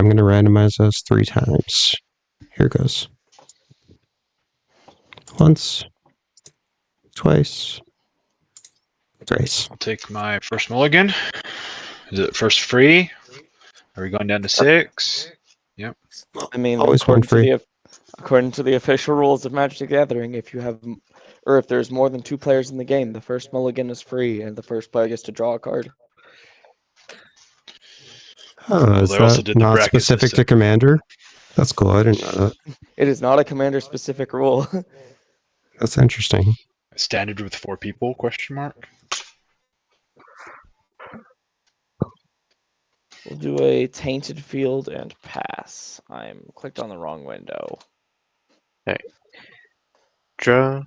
I'm going to randomize us 3 times. Here goes. Once, twice, thrice. I'll take my first mulligan. Is it first free? Are we going down to 6? Yep. I mean, Always one free. according to the official rules of Magic the Gathering, if there's more than 2 players in the game, the first mulligan is free, and the first player gets to draw a card. Oh, is they also that did the not bracket specific system. to Commander? That's cool. I didn't know that. It is not a commander-specific rule. That's interesting. Standard with 4 people? Question mark. We'll do a Tainted Field and pass. I'm clicked on the wrong window. Alright. Draw.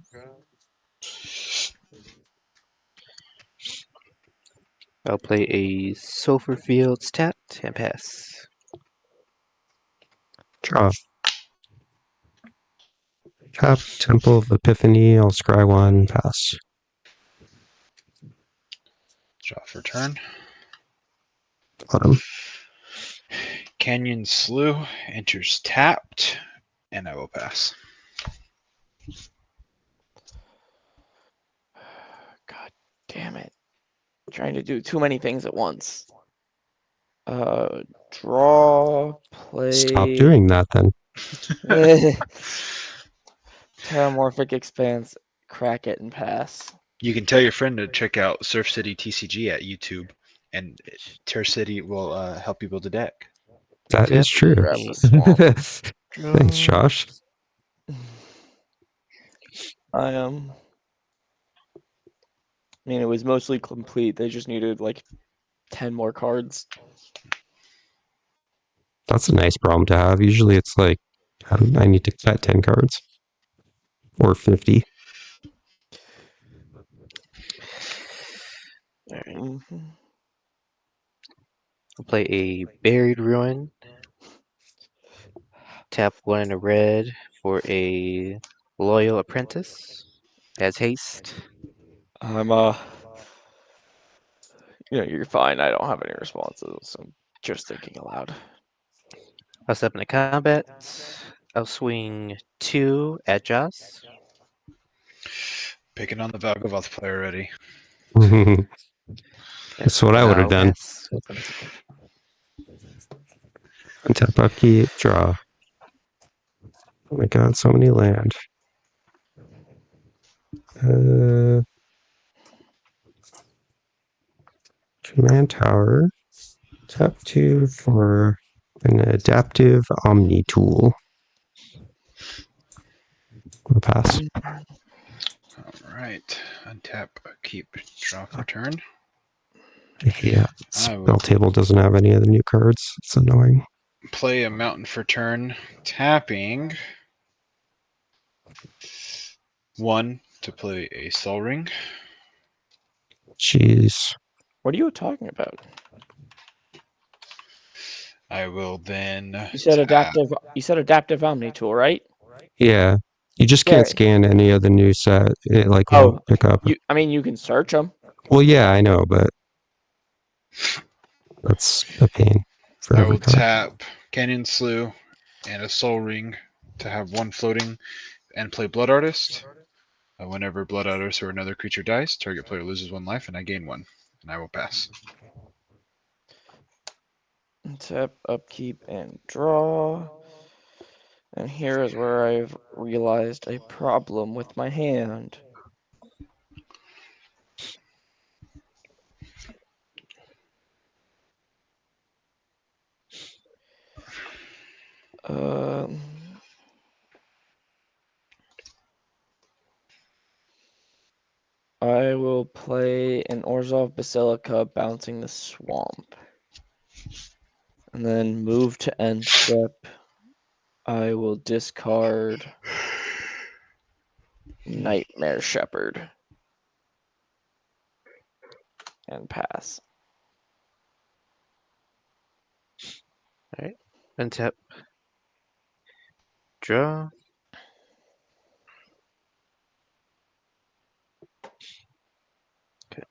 I'll play a Sulfur Fields tapped and pass. Draw. Tap, Temple of Epiphany, I'll scry 1, pass. Draw for turn. Bottom. Canyon Slough enters tapped, and I will pass. God damn it. Trying to do too many things at once. Draw, play. Stop doing that then. Terramorphic Expanse, crack it and pass. You can tell your friend to check out Surf City TCG at YouTube, and Terra City will help you build a deck. That is true. Grab the swamp. Thanks, Josh. I mean, it was mostly complete. They just needed like 10 more cards. That's a nice problem to have. Usually it's like, I need to cut 10 cards. Or 50. Mhm. I'll play a Buried Ruin. Tap 1 in a red for a Loyal Apprentice. Has haste. You're fine. I don't have any responses. I'm just thinking aloud. I'll step into combat. I'll swing 2 at Joss. Picking on the Valgavoth play already. That's what I would have done. Pass. Untap upkeep, draw. Oh my god, so many land. Command Tower. Tap 2 for an adaptive Omni tool. I'll pass. Alright. Untap, keep, draw for turn. Yeah, I will Spelltable doesn't have any of the new cards. It's annoying. play a mountain for turn, tapping 1 to play a Sol Ring. Jeez. What are you talking about? I will then. You said adaptive. You said adaptive Omni tool, right? Yeah. You just can't Yeah. scan any of the new set. It like Oh, won't pick up. I mean, you can search them. Well, yeah, I know, but that's a pain for I every will card. tap Canyon Slough and a Sol Ring to have 1 floating and play Blood Artist. Whenever Blood Artist or another creature dies, target player loses 1 life and I gain 1. And I will pass. Tap, upkeep, and draw. And here is where I've realized a problem with my hand. I will play an Orzhov Basilica bouncing the swamp. And then move to end step. I will discard Nightmare Shepherd. And pass. Alright. Untap. Draw. Okay.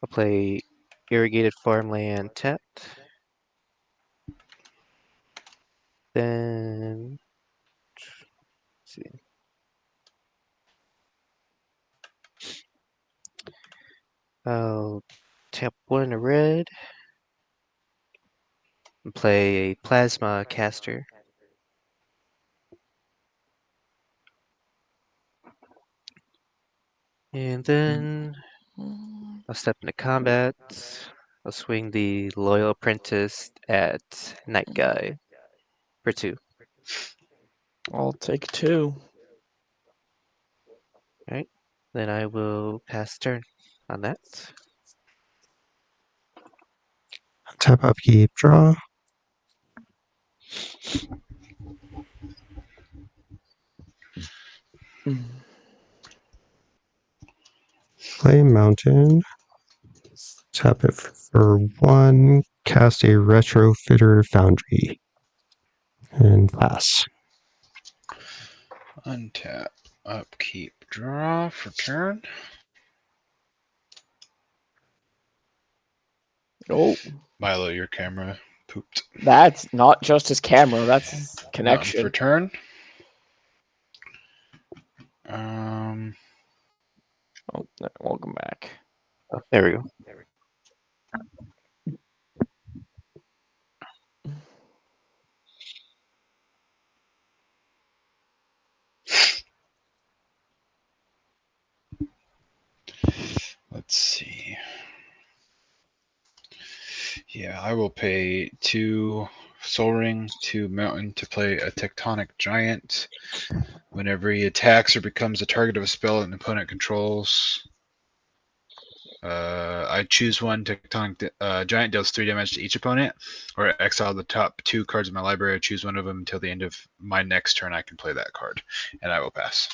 I'll play Irrigated Farmland tapped. Then, let's see. I'll tap one red and play a Plasma Caster. And then I'll step into combat. I'll swing the Loyal Apprentice at Night Guy for 2. I'll take 2. Alright. Then I will pass turn on that. Tap upkeep, draw. Play mountain. Tap it for 1. Cast a Retrofitter Foundry. And pass. Untap, upkeep, draw for turn. Oh, Milo, your camera pooped. that's not just his camera, that's his For connection. turn. Oh, welcome back. Oh, there we go. Let's see. Yeah, I will pay 2 Soul Ring, 2 Mountain to play a Tectonic Giant. Whenever he attacks or becomes a target of a spell an opponent controls, I choose one Tectonic Giant, deals 3 damage to each opponent, or exile the top 2 cards in my library. I choose one of them until the end of my next turn. I can play that card, and I will pass.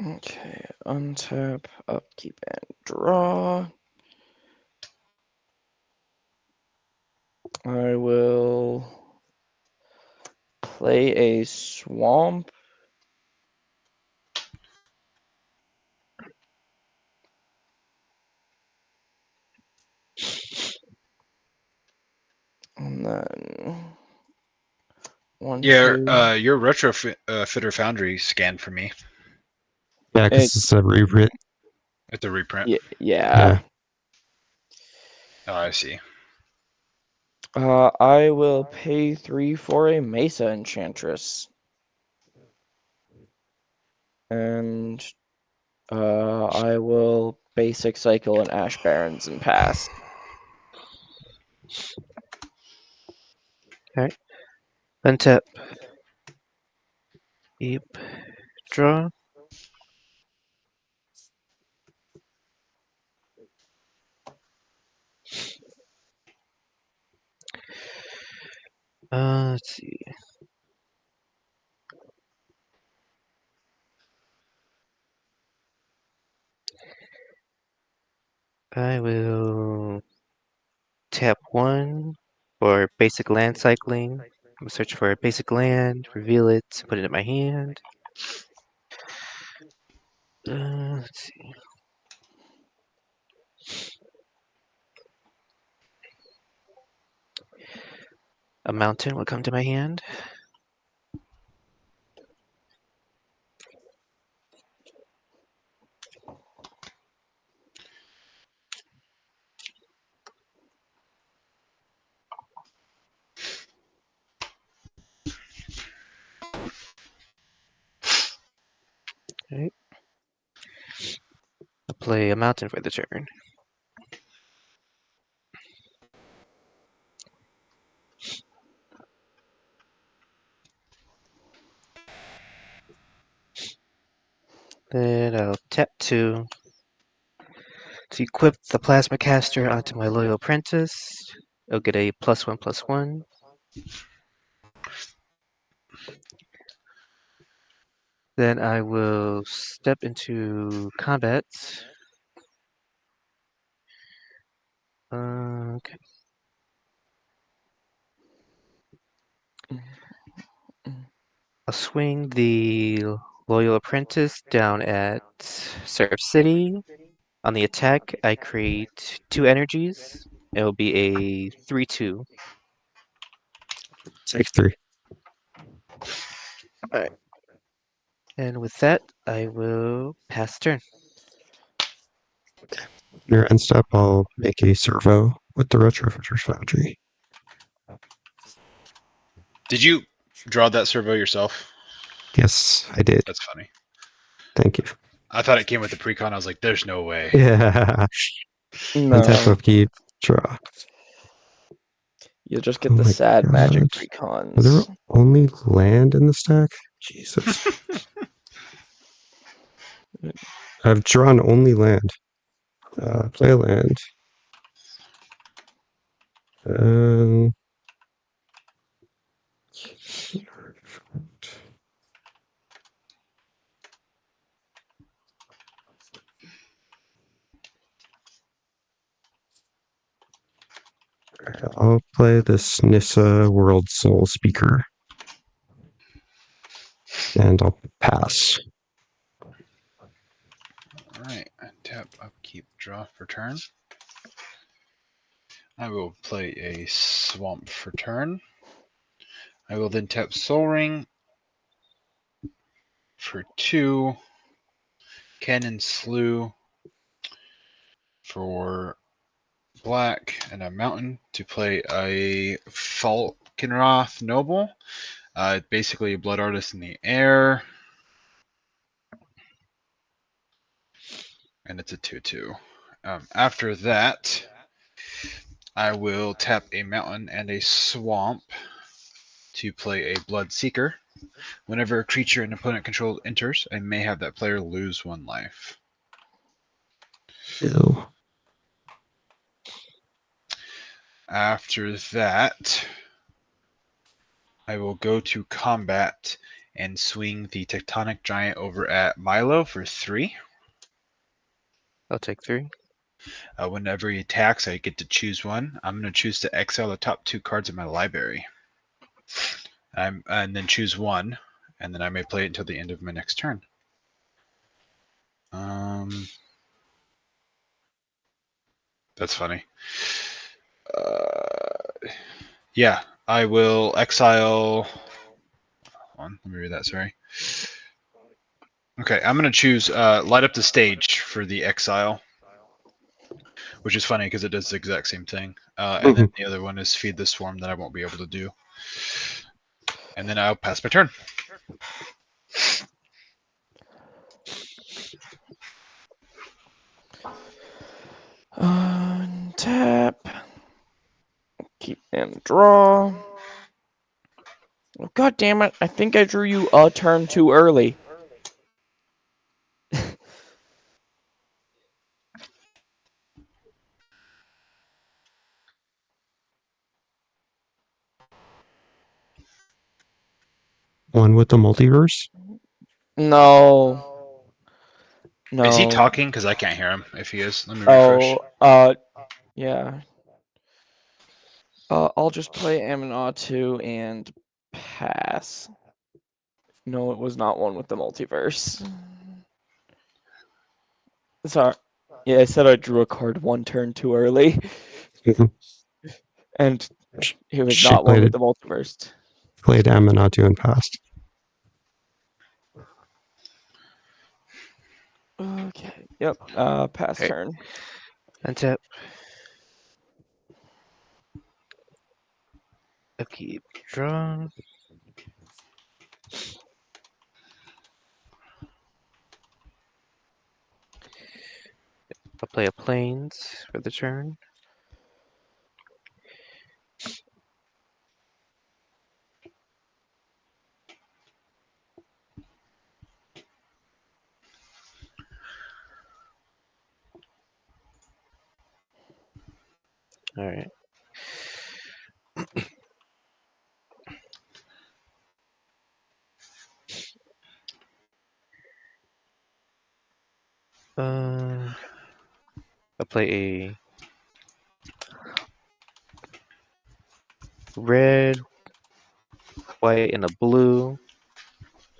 Okay, untap, upkeep, and draw. I will play a swamp. And then Yeah, 2. your Retrofitter Foundry scanned for me. Yeah, because it's a reprint. It's a reprint. Yeah. Yeah. Oh, I see. I will pay 3 for a Mesa Enchantress. And I will basic cycle an Ash Barrens and pass. Alright. Untap. Yep. Draw. Let's see. I will tap 1 for basic land cycling. I'm search for a basic land, reveal it, put it in my hand. Let's see. A mountain will come to my hand. Alright. I'll play a mountain for the turn. Then I'll tap 2 to equip the Plasma Caster onto my Loyal Apprentice. I'll get a +1/+1. Then I will step into combat. Okay. I'll swing the Loyal Apprentice down at Surf City. On the attack, I create 2 energies. It'll be a 3/2. Take 3. Alright. And with that, I will pass turn. Your end step, I'll make a servo with the Retrofitter's Foundry. Did you draw that servo yourself? Yes, I did. That's funny. Thank you. I thought it came with the precon. I was like, there's no way. Yeah. Untap, No, upkeep, draw. you'll just get Oh the my sad magic God. Are there precons. only land in the stack? Jesus. I've drawn only land. Play a land. Um, I'll play this Nissa World Soul Speaker. And I'll pass. Alright, tap, upkeep, draw for turn. I will play a swamp for turn. I will then tap Soul Ring for 2. Cannon Slew for black, and a mountain to play a Falkenroth Noble. Basically a Blood Artist in the air. And it's a 2/2. After that, I will tap a mountain and a swamp to play a Blood Seeker. Whenever a creature an opponent controls enters, I may have that player lose 1 life. Ew. After that, I will go to combat and swing the Tectonic Giant over at Milo for 3. I'll take 3. Whenever he attacks, I get to choose one. I'm going to choose to exile the top 2 cards in my library. And then choose one, and then I may play it until the end of my next turn. That's funny. Yeah, I will exile. Hold on, let me read that. Sorry. Okay, I'm going to choose Light Up the Stage for the exile, which is funny because it does the exact same thing. And then the other one is Feed the Swarm that I won't be able to do. And then I'll pass my turn. Tap. Keep and draw. Oh, God damn it. I think I drew you a turn too early. One with the multiverse? No. No. Is he talking? Because I can't hear him. If he is, let me refresh. Yeah. I'll just play Aminatou and pass. No, it was not one with the multiverse. Sorry. Yeah, I said I drew a card 1 turn too early. And it was She not one with played the multiverse. Aminatou and passed. Okay. Yep. Pass Hey. turn. Untap. Upkeep, draw. I'll play a Plains for the turn. Alright. I'll play a red, white, and a blue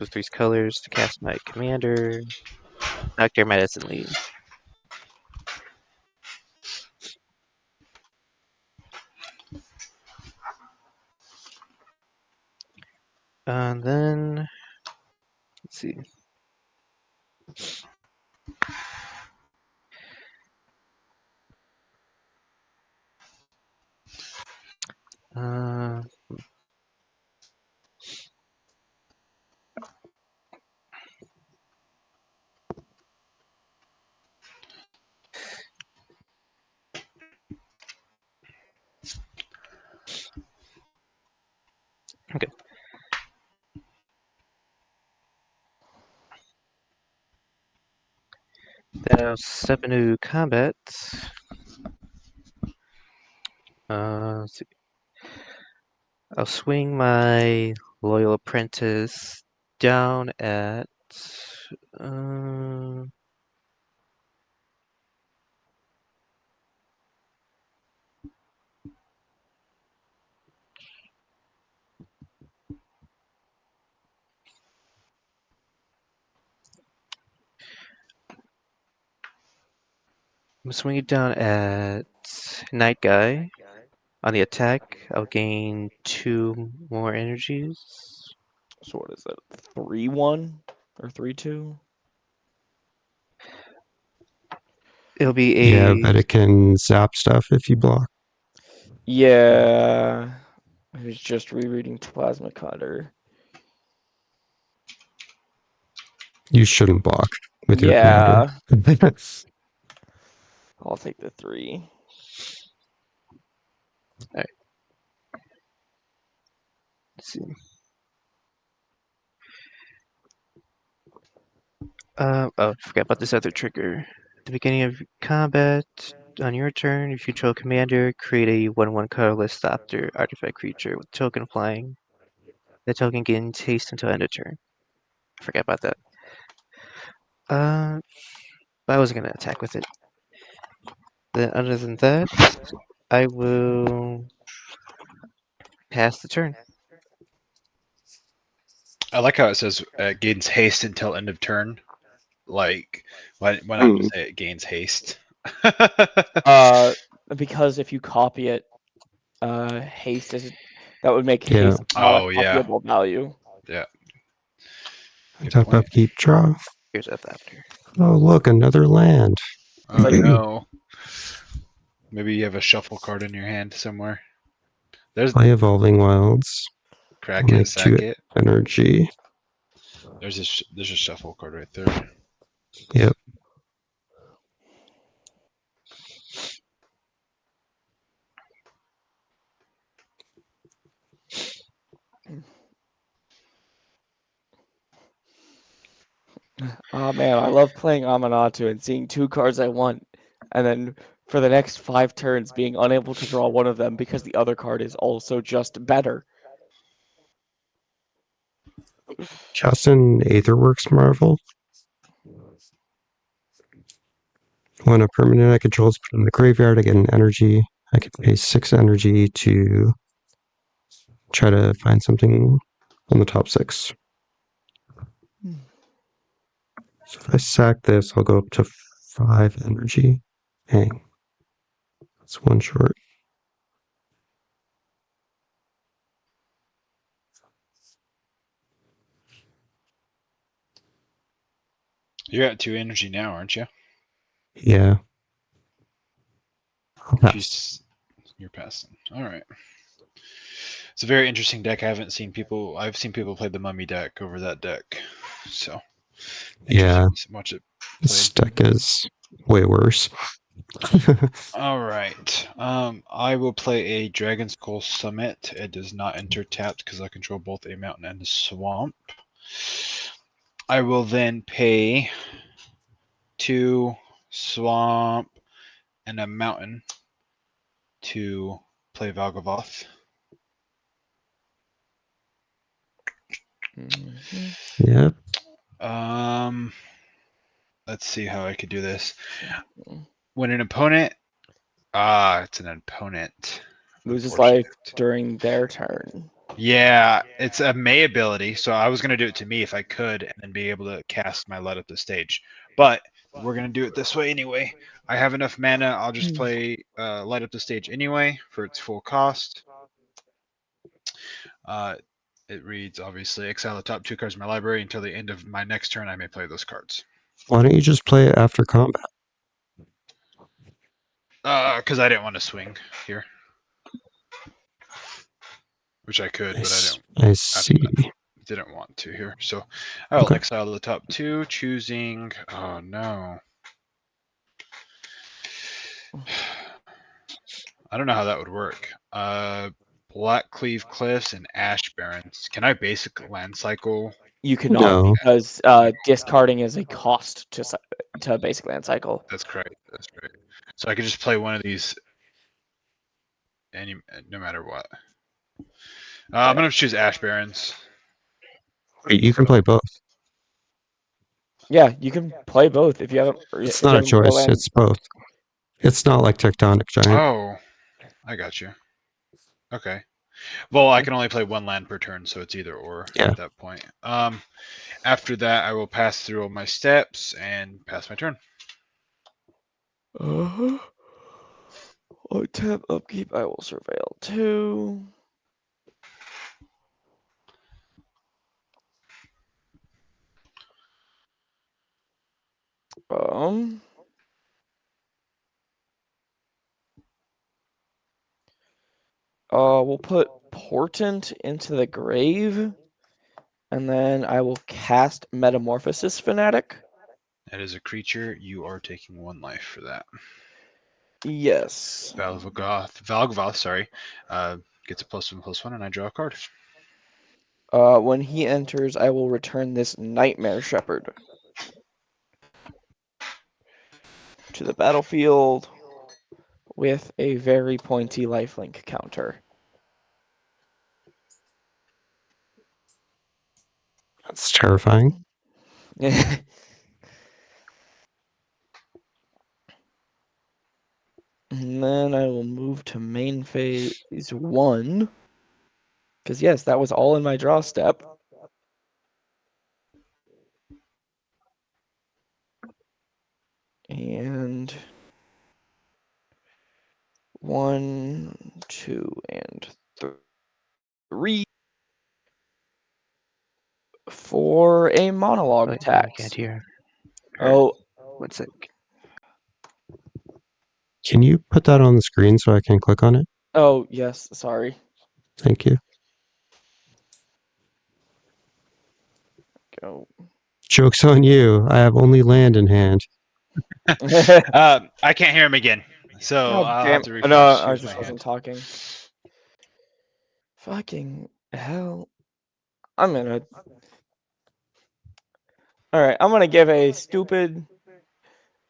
with 3 colors to cast my commander, Dr. Madison Li. And then, let's see. Uh, okay. Then I'll step into combat. Let's see. I'll swing my Loyal Apprentice down at. Uh, I'm swinging it down at Night Guy. On the attack, I'll gain 2 more energies. So what is it? 3-1 or 3-2? It'll be a. Yeah, but it can zap stuff if you block. Yeah. I was just rereading Plasma Cutter. You shouldn't block with your Yeah. commander. I'll take the 3. Let's see. Oh, I forgot about this other trigger. At the beginning of combat, on your turn, if you control commander, create a 1/1 colorless after artifact creature with token flying. The token gains haste until end of turn. I forgot about that. But I wasn't gonna attack with it. Then other than that, I will pass the turn. I like how it says gains haste until end of turn. Like, why not just say it gains haste? Because if you copy it, haste is that would make Yeah. haste not Oh, a yeah. copyable value. Yeah. Good Tap point. upkeep draw. Here's F after. Oh, look, another land. Oh no. Maybe you have a shuffle card in your hand somewhere. There's Play Evolving Wilds. crack I'll it, make 2 sack it. energy. There's a shuffle card right there. Yep. Oh man, I love playing Aminatou and seeing 2 cards I want, and then for the next 5 turns being unable to draw one of them because the other card is also just better. Cast an Aetherworks Marvel. When a permanent I control is put in the graveyard, I get an energy. I could pay 6 energy to try to find something on the top 6. So if I sack this, I'll go up to 5 energy. Hang. That's 1 short. You're at 2 energy now, aren't you? Yeah. I'll pass. You're passing. All right. It's a very interesting deck. I've seen people play the mummy deck over that deck. So Yeah. interesting to watch it This played. deck is way worse. All right. I will play a Dragon's Skull Summit. It does not enter tapped because I control both a mountain and a swamp. I will then pay 2 swamp and a mountain to play Valgavoth. Yep. Let's see how I could do this. When an opponent, it's an opponent Loses life unfortunate. during their turn. Yeah, it's a May ability, so I was gonna do it to me if I could, and then be able to cast my Light Up the Stage. But we're gonna do it this way anyway. I have enough mana. I'll just play Light Up the Stage anyway for its full cost. It reads, obviously, exile the top 2 cards of my library until the end of my next turn. I may play those cards. Why don't you just play it after combat? Because I didn't want to swing here, which I could, but I see. didn't want to here. So I'll Okay. exile the top 2, choosing. Oh no. I don't know how that would work. Black Cleave Cliffs and Ash Barrens. Can I basic land cycle? You cannot No. because discarding is a cost to basic land cycle. That's correct. That's right. So I could just play one of these no matter what. I'm gonna choose Ash Barrens. Wait, you can play both. Yeah, you can play both if you haven't. It's not a choice. It's both. It's not like Tectonic Giant. Oh, I got you. Okay. Well, I can only play one land per turn, so it's either or at that point. After that, I will pass through all my steps and pass my turn. On tap upkeep, I will surveil 2. We'll put Portent into the grave, and then I will cast Metamorphosis Fanatic. That is a creature. You are taking 1 life for that. Yes. Valgavoth, sorry, gets a +1/+1, and I draw a card. When he enters, I will return this Nightmare Shepherd to the battlefield with a very pointy lifelink counter. That's terrifying. And then I will move to main phase 1. Because, yes, that was all in my draw step. And 1, 2, and 3 for a monologue tax. I can't hear. Oh, 1 sec. Can you put that on the screen so I can click on it? oh, yes, sorry. Thank you. Go. Joke's on you. I have only land in hand. I can't hear him again, so Oh, I'll damn. have to refresh. No, I Here's just my wasn't hand. talking. Fucking hell. I'm gonna. Alright, I'm gonna give a stupid.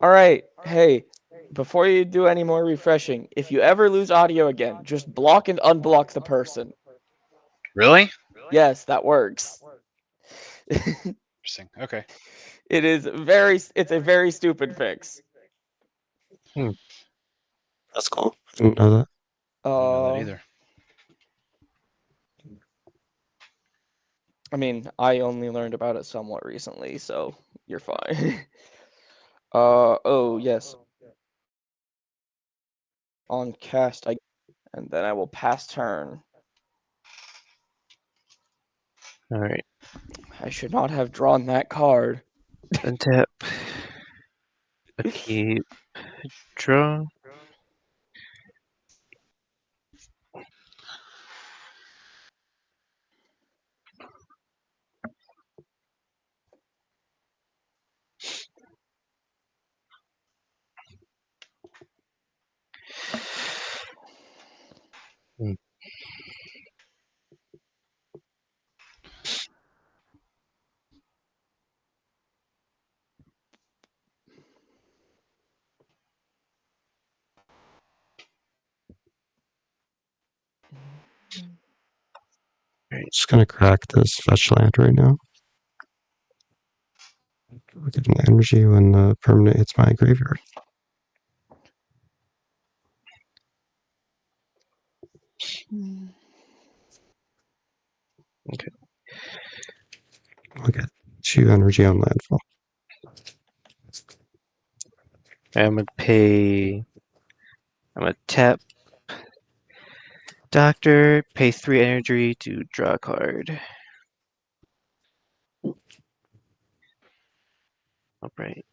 Alright, hey, before you do any more refreshing, if you ever lose audio again, just block and unblock the person. Really? Yes, that works. Interesting. Okay. It's a very stupid fix. That's cool. I didn't know that. I don't know that either. I mean, I only learned about it somewhat recently, so you're fine. Oh yes. On cast, and then I will pass turn. Alright. I should not have drawn that card. Untap. Upkeep. Draw. Just gonna crack this fetch land right now. We're getting energy when the permanent hits my graveyard. Okay. I'll get 2 energy on landfall. I'm gonna tap Doctor, pay 3 energy to draw a card. Alright.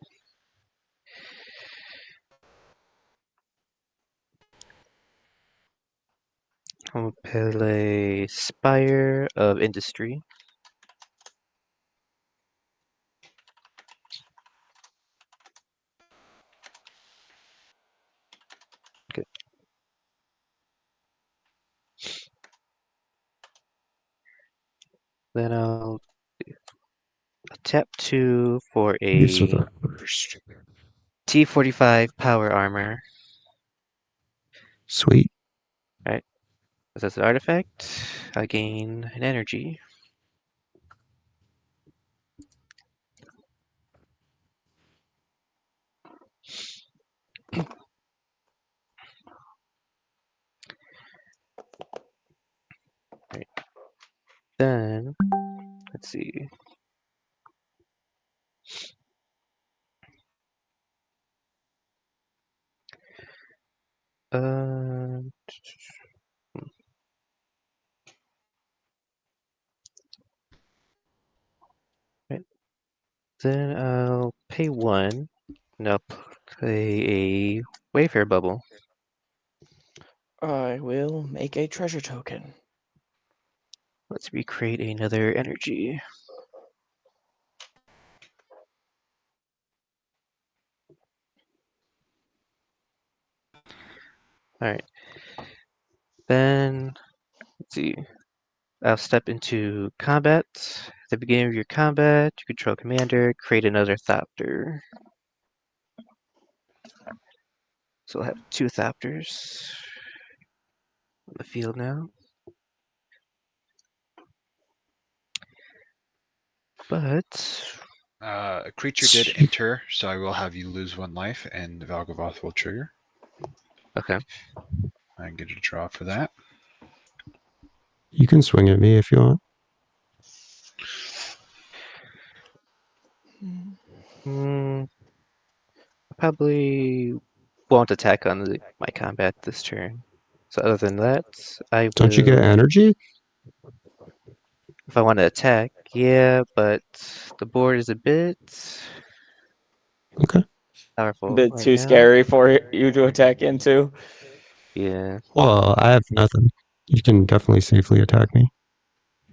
I'm gonna play Spire of Industry. Okay. Then I'll tap 2 for These are a the first. T45 power armor. Sweet. Right. As that's an artifact, I gain an energy. Right. Then let's see. Uh, right. Then I'll pay 1 and I'll play a Wayfair bubble. I will make a treasure token. Let's recreate another energy. Alright. Then, let's see. I'll step into combat. At the beginning of your combat, you control commander, create another Thopter. So I'll have 2 Thopters on the field now. But A creature did enter, so I will have you lose 1 life, and Valgavoth will trigger. okay. I can get a draw for that. You can swing at me if you want. Hmm. Probably won't attack on my combat this turn. So other than that, I Don't you get will. energy? If I want to attack, yeah, but the board is a bit Okay. A powerful bit right too now. scary for you to attack into. Yeah. Well, I have nothing. You can definitely safely attack me.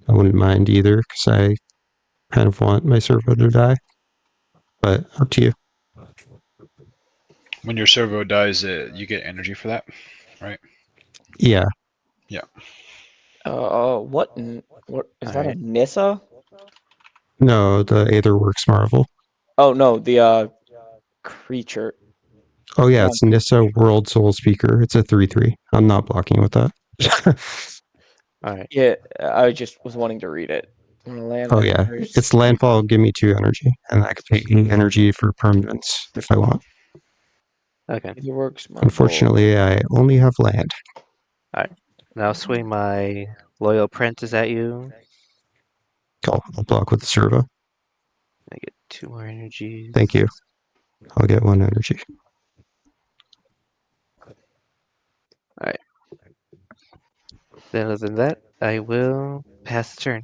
I wouldn't mind either, because I kind of want my servo to die. But up to you. When your servo dies, you get energy for that, right? Yeah. What is that? A Alright. Nissa? No, the Aetherworks Marvel. Oh no, the creature. Oh yeah, Not it's Nissa World Soul Speaker. It's a 3/3. I'm not blocking with that. Alright. Yeah, I just was wanting to read it. I'm gonna land Oh my yeah, first. it's landfall. Give me 2 energy, and I can pay 8 energy for permanence if I want. Okay. It works. Marvel. Unfortunately, I only have land. Alright. Now I'll swing my Loyal Apprentice at you. I'll block with the servo. I get 2 more energies. Thank you. I'll get 1 energy. Alright. Then other than that, I will pass the turn.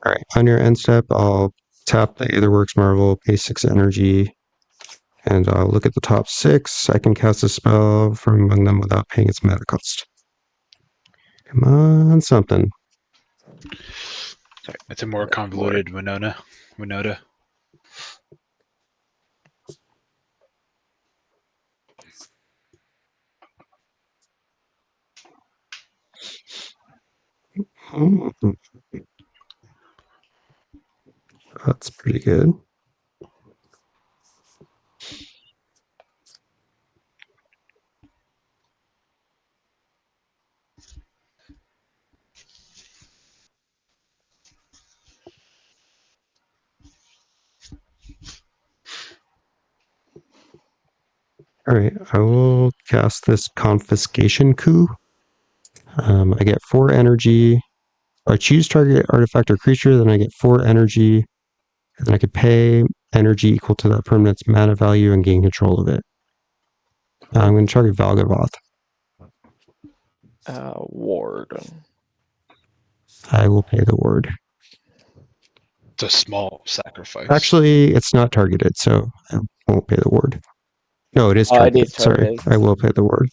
All right. On your end step, I'll tap the Aetherworks Marvel, pay 6 energy, and I'll look at the top 6. I can cast a spell from among them without paying its mana cost. Come on, something. Sorry. It's a more convoluted Winona. Mm, That's pretty good. All right, I will cast this Confiscation Coup. I get 4 energy, I choose target artifact or creature, then I get 4 energy, and then I could pay energy equal to that permanent's mana value and gain control of it. I'm going to target Valgavoth. Ward. I will pay the ward. It's a small sacrifice. Actually, it's not targeted, so I won't pay the ward. No, it is Oh, it targeted. is Sorry, targeted. I will pay the ward.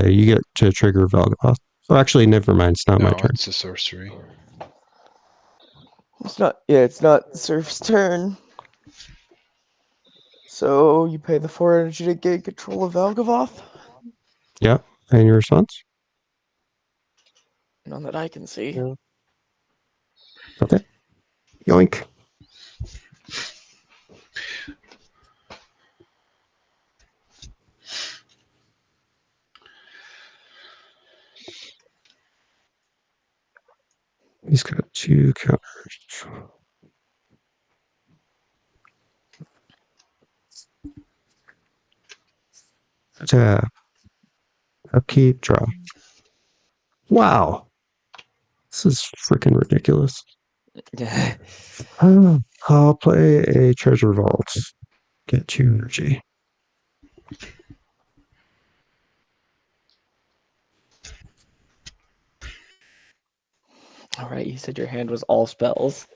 You get to trigger Valgavoth. Oh, actually, never mind. It's not my No, turn. it's a sorcery. It's not. Yeah, it's not Surf's turn. So you pay the 4 energy to gain control of Valgavoth? Yeah. And your response? None that I can see. No. Okay. Yoink. He's got 2 counters. Tap. Upkeep, draw. Wow. This is freaking ridiculous. Yeah. I'll play a treasure vault. Get 2 energy. All right, you said your hand was all spells,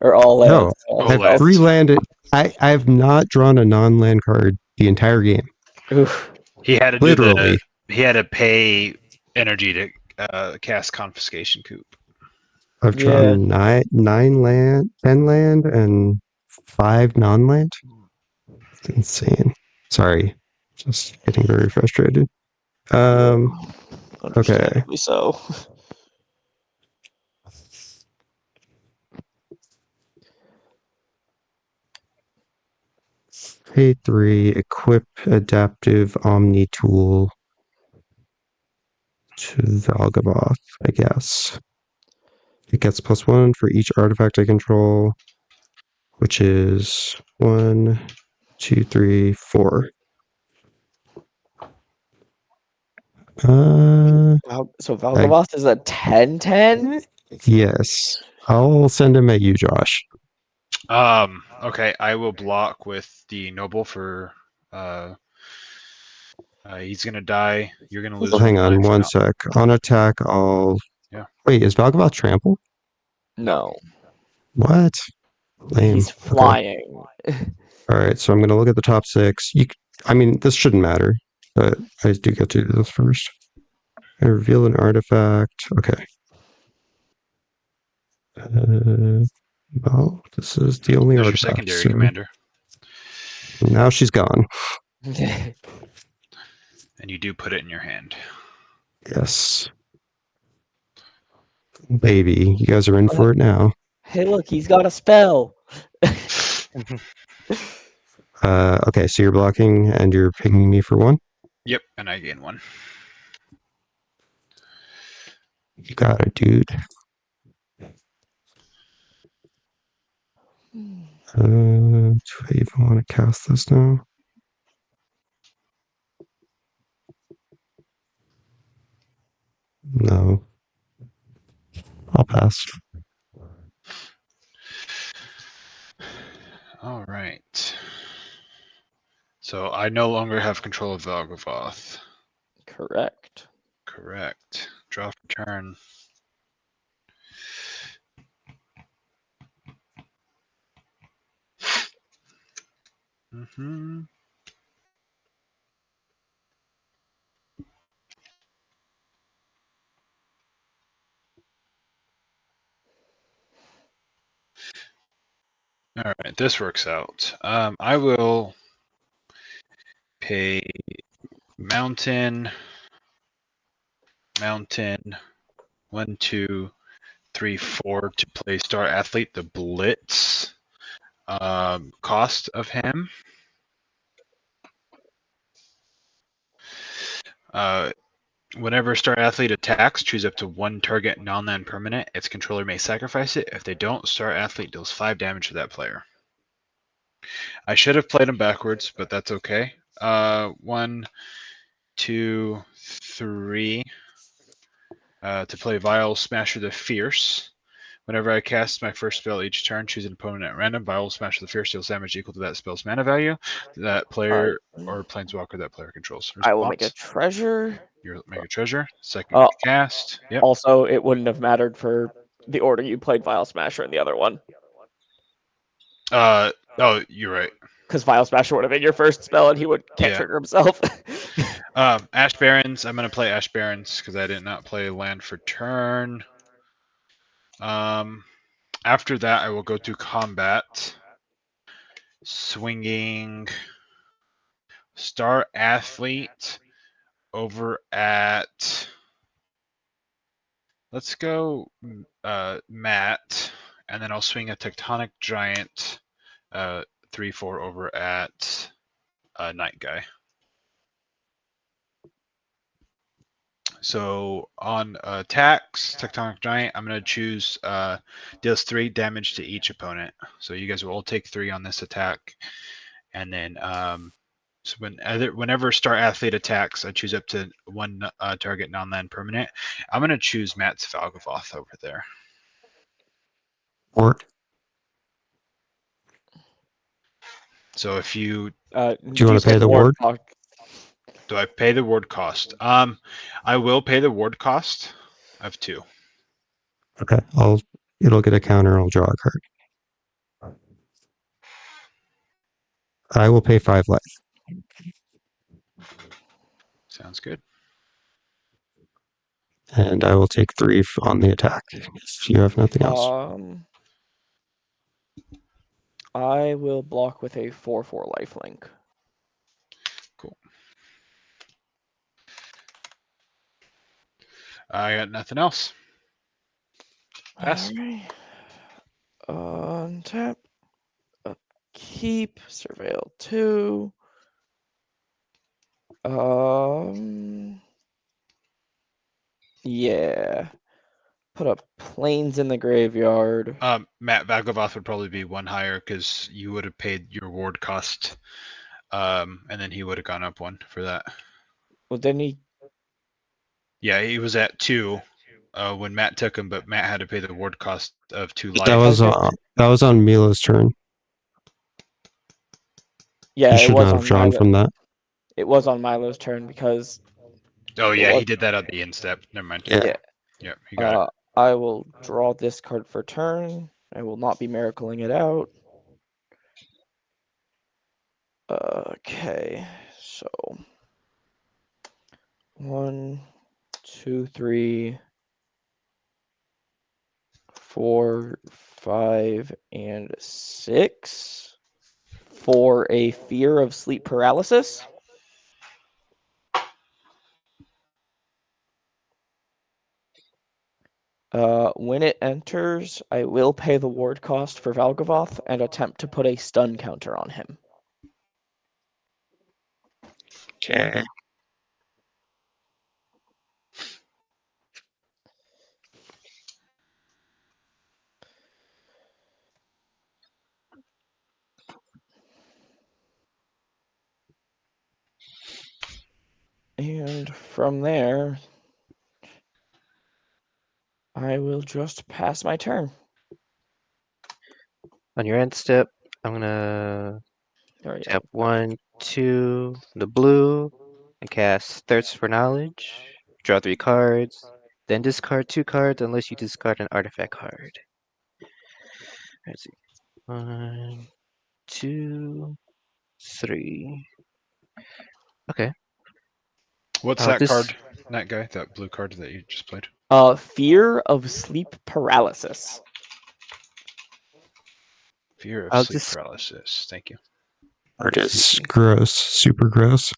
or all lands. No, All I have lands. 3 landed. I have not drawn a non-land card the entire game. Oof. He had to do Literally. He had to pay energy to cast Confiscation Coop. I've Yeah. drawn 9 land, 10 land, and 5 non-land. It's insane. Sorry. Just getting very frustrated. Okay. Understandably so. Pay 3, equip adaptive Omni tool to Valgavoth, I guess. It gets +1 for each artifact I control, which is 1, 2, 3, 4. So Valgavoth is a 10/10? Yes. I'll send him at you, Josh. Okay, I will block with the noble for. He's gonna die. You're gonna lose. Well, hang on life. one No. sec. On attack, I'll. Yeah. Wait, is Valgavoth trample? No. What? Lame. He's Okay. flying. All right, so I'm going to look at the top 6. I mean, this shouldn't matter, but I do get to do this first. I reveal an artifact. Okay. Well, this is the only There's your artifact. secondary So commander, now she's gone. and you do put it in your hand. Yes. Baby, you guys are in for it now. Hey, look, he's got a spell. Okay, so you're blocking and you're pinging me for 1. Yep, and I gain 1. You got it, dude. Do I even want to cast this now? No. I'll pass. All right. So I no longer have control of Valgavoth. Correct. Correct. Draw for turn. Mm-hmm. All right, this works out. I will pay mountain, 1, 2, 3, 4 to play Star Athlete, the Blitz cost of him. Whenever Star Athlete attacks, choose up to 1 target non-land permanent. Its controller may sacrifice it. If they don't, Star Athlete deals 5 damage to that player. I should have played him backwards, but that's okay. 1, 2, 3. To play Vile Smasher the Fierce. Whenever I cast my first spell each turn, choose an opponent at random. Vile Smasher the Fierce deals damage equal to that spell's mana value. That player or planeswalker that player controls. I will make a Response? treasure. You make a treasure. Second cast. Yep. Also, it wouldn't have mattered for the order you played Vile Smasher in the other one. Oh, you're right. Because Vile Smasher would have been your first spell, and he can't Yeah. trigger himself. Ash Barrens. I'm going to play Ash Barrens because I did not play land for turn. After that, I will go to combat. Swinging Star Athlete over at. Let's go Matt, and then I'll swing a Tectonic Giant 3/4 over at Night Guy. So on attacks, Tectonic Giant, I'm going to choose deals 3 damage to each opponent. So you guys will all take 3 on this attack. And then so whenever Star Athlete attacks, I choose up to 1 target non-land permanent. I'm going to choose Matt's Valgavoth over there. Or So if you do you want to pay the ward? do I pay the ward cost? I will pay the ward cost of 2. Okay, it'll get a counter. I'll draw a card. I will pay 5 life. Sounds good. And I will take 3 on the attack if you have nothing else. I will block with a 4/4 lifelink. Cool. I got nothing else. Pass. Alright. Untap. Upkeep. Surveil 2. Yeah. Put up planes in the graveyard. Matt Valgavoth would probably be 1 higher because you would have paid your ward cost, and then he would have gone up 1 for that. Well, didn't he? Yeah, he was at 2 when Matt took him, but Matt had to pay the ward cost of 2 life. That was on Milo's turn. Yeah, you should not have drawn from that. It was on Milo's turn because. Oh yeah, he did that at the end step. Never mind. Yeah. Yeah, he got it. I will draw this card for turn. I will not be miracling it out. Okay, so 1, 2, 3, 4, 5, and 6 for a Fear of Sleep Paralysis. When it enters, I will pay the ward cost for Valgavoth and attempt to put a stun counter on him. Okay. And from there, I will just pass my turn. On your end step, I'm gonna tap 1, 2, the blue, and cast Thirst for Knowledge. Draw 3 cards, then discard 2 cards unless you discard an artifact card. Let's see. 1, 2, 3. Okay. What's that card? That guy, that blue card that you just played. Fear of Sleep Paralysis. Fear of sleep paralysis. Thank you. Art is gross, super gross.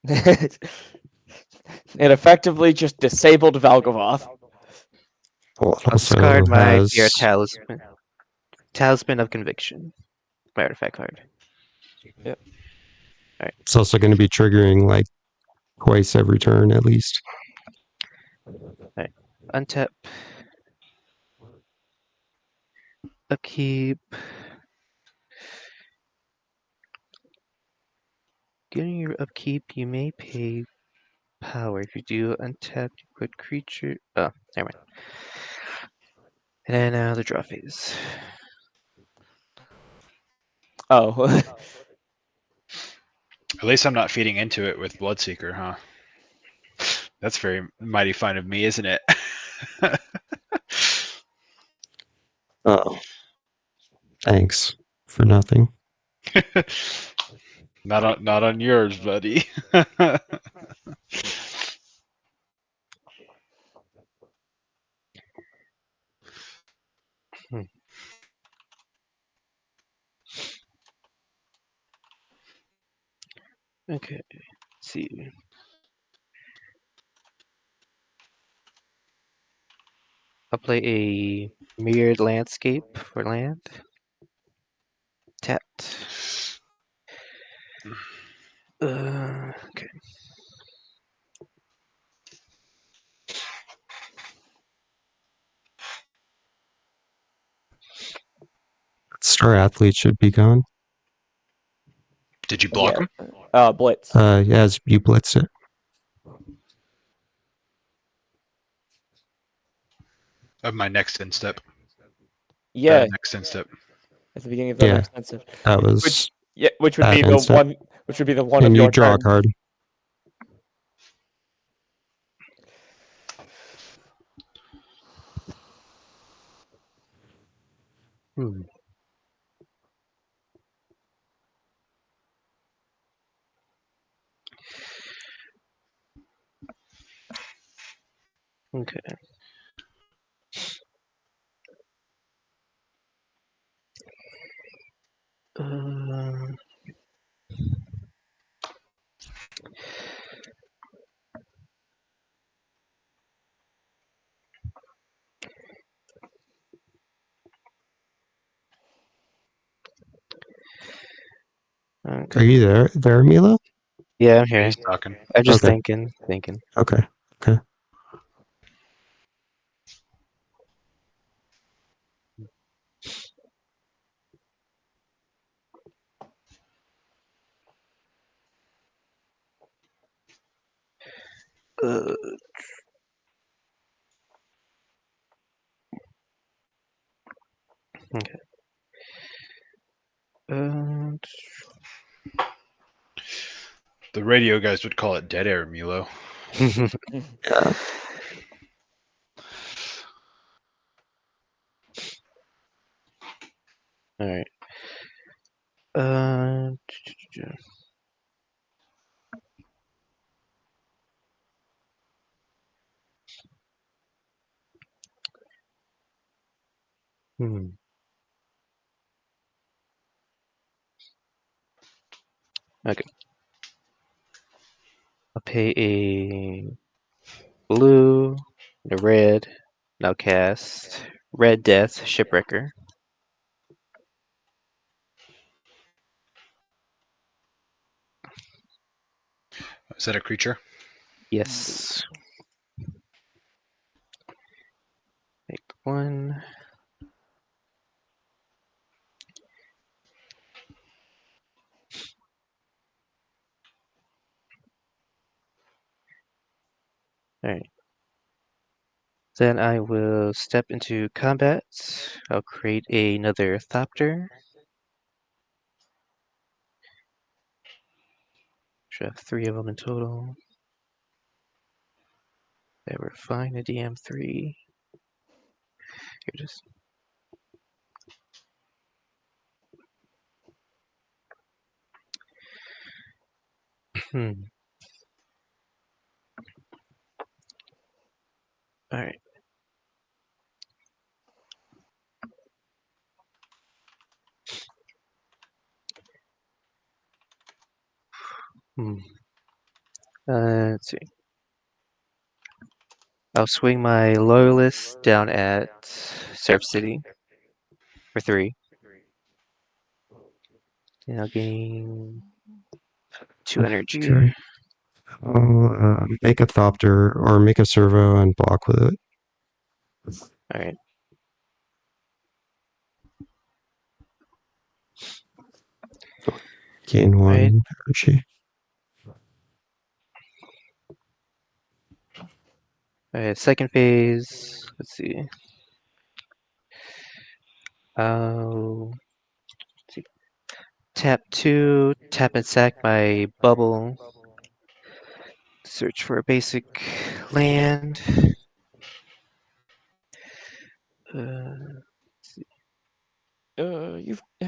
It effectively just disabled Valgavoth. Well, it I'll also discard my has Fear Talisman. Talisman of Conviction. My artifact card. Yep. Alright. It's also going to be triggering like twice every turn at least. Alright. Untap. Upkeep. Getting your upkeep, you may pay power. If you do, untap, you put creature. Oh, never mind. And then the draw phase. Oh. At least I'm not feeding into it with Bloodseeker, huh? That's very mighty fine of me, isn't it? Oh, thanks for nothing. not on yours, buddy. Hmm. Okay, let's see. I'll play a mirrored landscape for land. Tapped. Okay. Star Athlete should be gone. Did you block him? Blitz. Yeah, as you blitz it. Of my next instep. Yeah, The next instep. at the beginning of the Yeah, next instance. that was Which would bad be the instep. one. Which would be the one And of you your draw a turn. card. Hmm. Okay. Uh, okay. Are you there, Milo? Yeah, I'm Yeah, here. he's talking. I'm just Okay. thinking. Okay. Uh, okay. Uh, The radio guys would call it dead air, Milo. Yeah. All right. Uh, hmm. Okay. I'll pay a blue, and a red. Now cast Red Death Shipwrecker. Is that a creature? Yes. Make one. Alright. Then I will step into combat. I'll create another Thopter. Should have 3 of them in total. They were fine, a DM3. Here it is. Hmm. Alright. Hmm. Let's see. I'll swing my Loyalist down at Surf City for 3. And I'll gain 2 energy. Okay. I'll make a Thopter or make a Servo and block with it. Alright. Gain 1 Right. energy. Alright, second phase. Let's see. Let's see. Tap 2, tap and sack my bubble. Search for a basic land. Have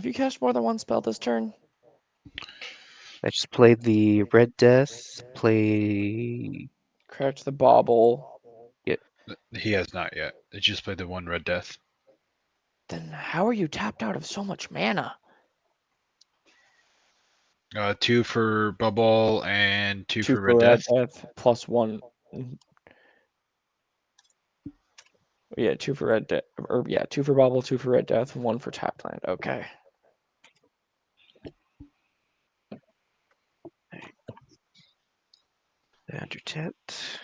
you cast more than one spell this turn? I just played the Red Death. Play. Crouch the Bauble. He has not yet. It just played the one Red Death. Then how are you tapped out of so much mana? 2 for Bubble and 2 for Red Red Death. Death plus 1. Yeah, 2 for Red Death. Or yeah, 2 for Bauble, 2 for Red Death, 1 for tapped land. Okay. Under tapped.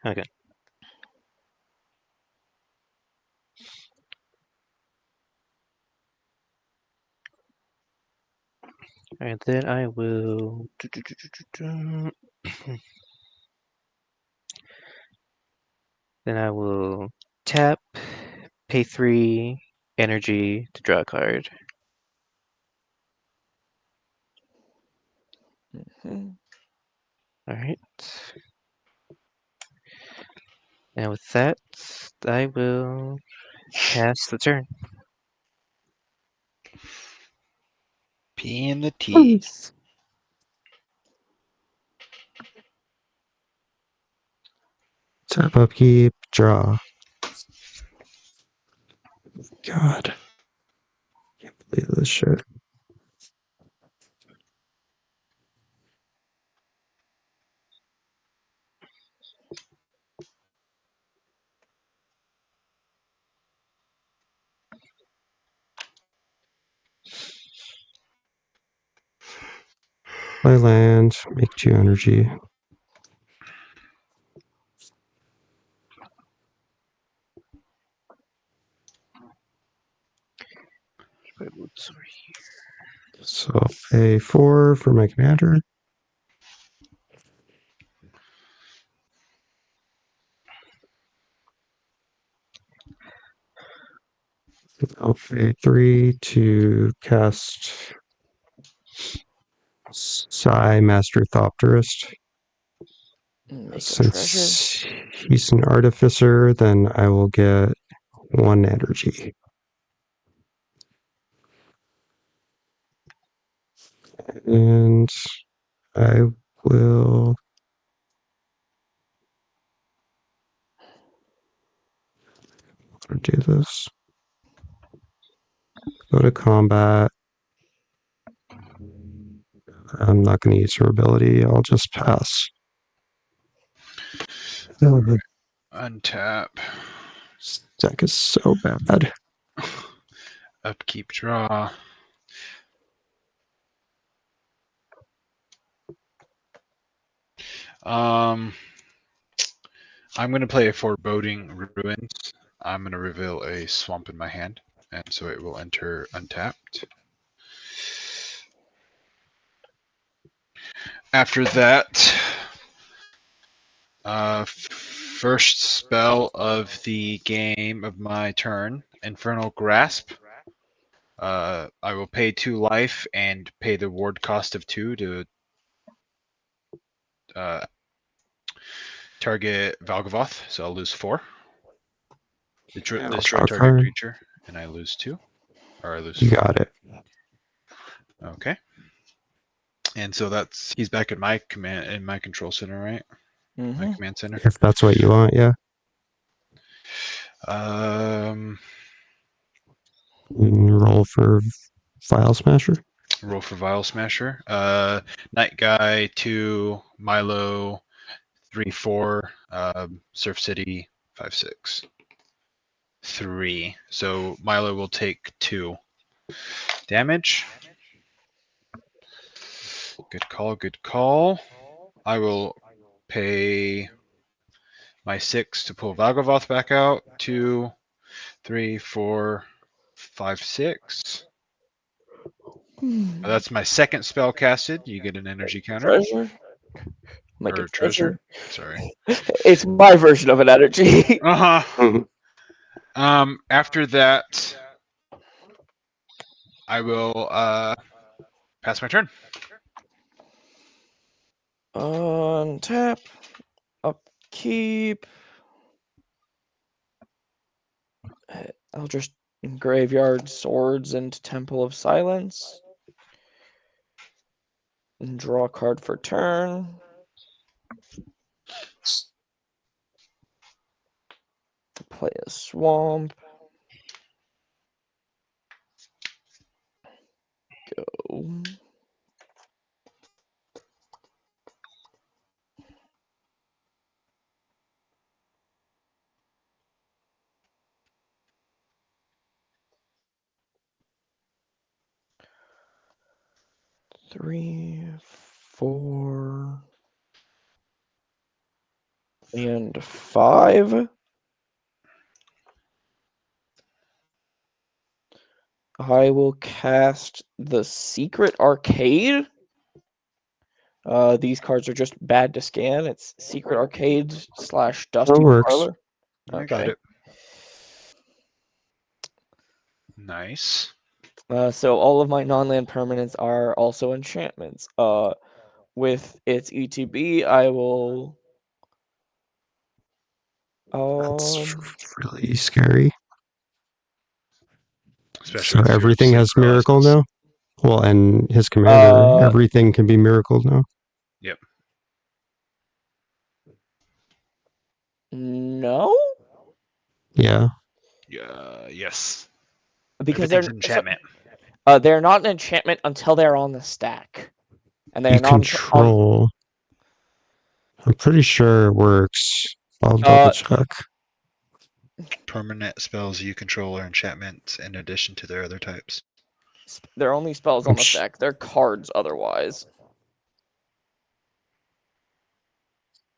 Okay. And then I will. Then I will tap, pay 3 energy to draw a card. Mhm. Alright. And with that, I will pass the turn. P in the T. Tap upkeep, draw. God. Can't believe this shit. Play land, make 2 energy. So I'll pay 4 for my commander. I'll pay 3 to cast Master Thopterist. Make a treasure. Since he's an artificer, then I will get 1 energy. And I will do this. Go to combat. I'm not going to use her ability. I'll just pass. Oh, the Untap. deck is so bad. Upkeep, draw. I'm going to play a Foreboding Ruins. I'm going to reveal a swamp in my hand, and so it will enter untapped. After that, first spell of the game of my turn, Infernal Grasp. I will pay 2 life and pay the ward cost of 2 to target Valgavoth, so I'll lose 4. Destroy Draw a target card. creature, and I lose 2. Or I lose You 4. got it. Okay. And so he's back at my command in my control center, right? My command center. If that's what you want, yeah. Roll for File Smasher. Roll for Vial Smasher. Night Guy 2, Milo 3/4, Surf City 5/6. 3. So Milo will take 2 damage. Good call, good call. I will pay my 6 to pull Valgavoth back out. 2, 3, 4, 5, 6. That's my second spell casted. You get an energy counter. Treasure. Make or it treasure. fancy. Sorry. It's my version of an energy. Uh-huh. After that, I will pass my turn. Untap. Upkeep. I'll just graveyard swords into Temple of Silence. And draw a card for turn. Play a swamp. Go. Three, 4, and 5. I will cast the Secret Arcade. These cards are just bad to scan. It's Secret Arcade / Dusty works. Parlor. I got it. Nice. So all of my non-land permanents are also enchantments. With its ETB, I will. That's really scary. Especially So with Fear of everything Sleep has miracle Paralysis. now? Well, and his commander, Uh, everything can be miracled now. Yep. No, Yeah. Yes. because Everything's an enchantment. they're not an enchantment until they're on the stack, and they're You not on. control. I'm pretty sure it works. I'll double check. Permanent spells you control are enchantments in addition to their other types. They're only spells on the stack. They're cards otherwise.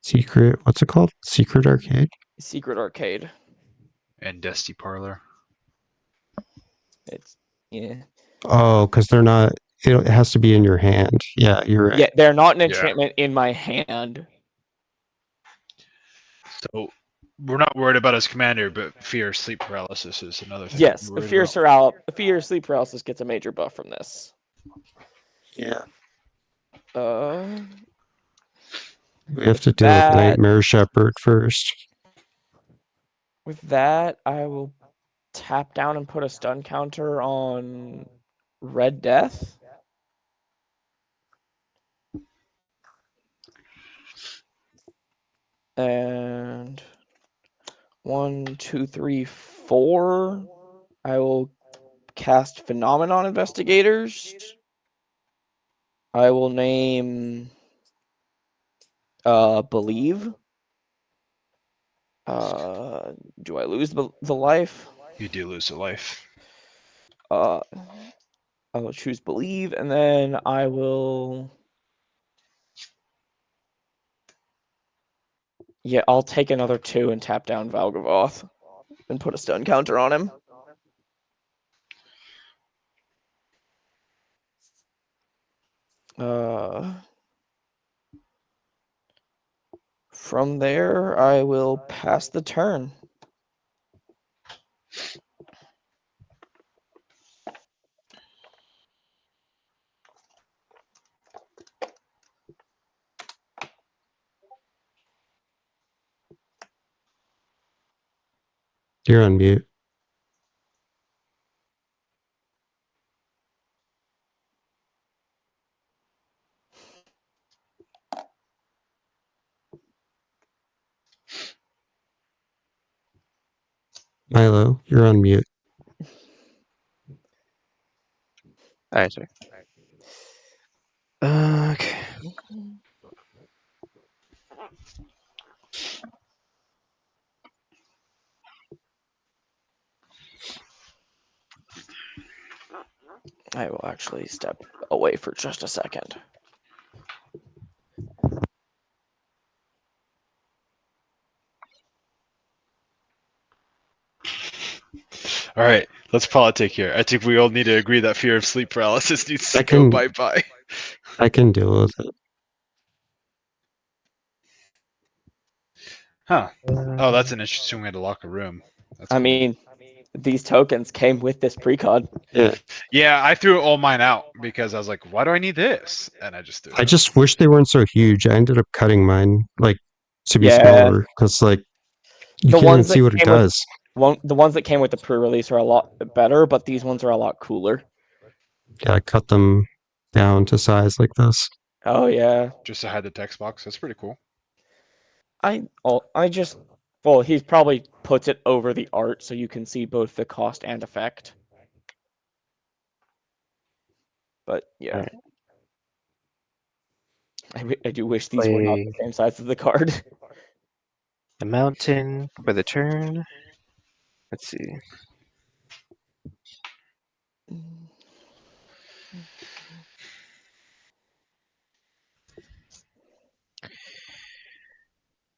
Secret. What's it called? Secret Arcade? Secret Arcade. And Dusty Parlor. It's yeah. Oh, because they're not. It has to be in your hand. Yeah, you're right. Yeah, they're not an enchantment in my hand. So we're not worried about his commander, but Fear of Sleep Paralysis is another thing. Yes, we're worried about. Fear Sleep Paralysis gets a major buff from this. Yeah. We have With to deal with that- Nightmare Shepherd first. With that, I will tap down and put a stun counter on Red Death. And 1, 2, 3, 4. I will cast Phenomenon Investigators. I will name Believe. Do I lose the life? You do lose a life. I will choose Believe, and then I will. Yeah, I'll take another 2 and tap down Valgavoth and put a stun counter on him. From there, I will pass the turn. You're on mute. Milo, you're on mute. Alright, sorry. Okay. I will actually step away for just a second. All right, let's politic here. I think we all need to agree that Fear of Sleep Paralysis needs to I go can- bye-bye. I can deal with it. Huh. Oh, that's an interesting way to lock a room. That's I cool. mean, these tokens came with this precon. Yeah, Yeah, I threw all mine out because I was like, why do I need this? And I just threw it I out. just wish they weren't so huge. I ended up cutting mine like to be Yeah. smaller because like you The can't even ones see that what it came with does. the ones that came with the pre-release are a lot better, but these ones are a lot cooler. Yeah, I cut them down to size like this. Oh yeah. Just to hide the text box. That's pretty cool. I just he probably puts it over the art so you can see both the cost and effect. But yeah. Alright. I do wish these were not the same size as the card. A mountain for the turn. Let's see.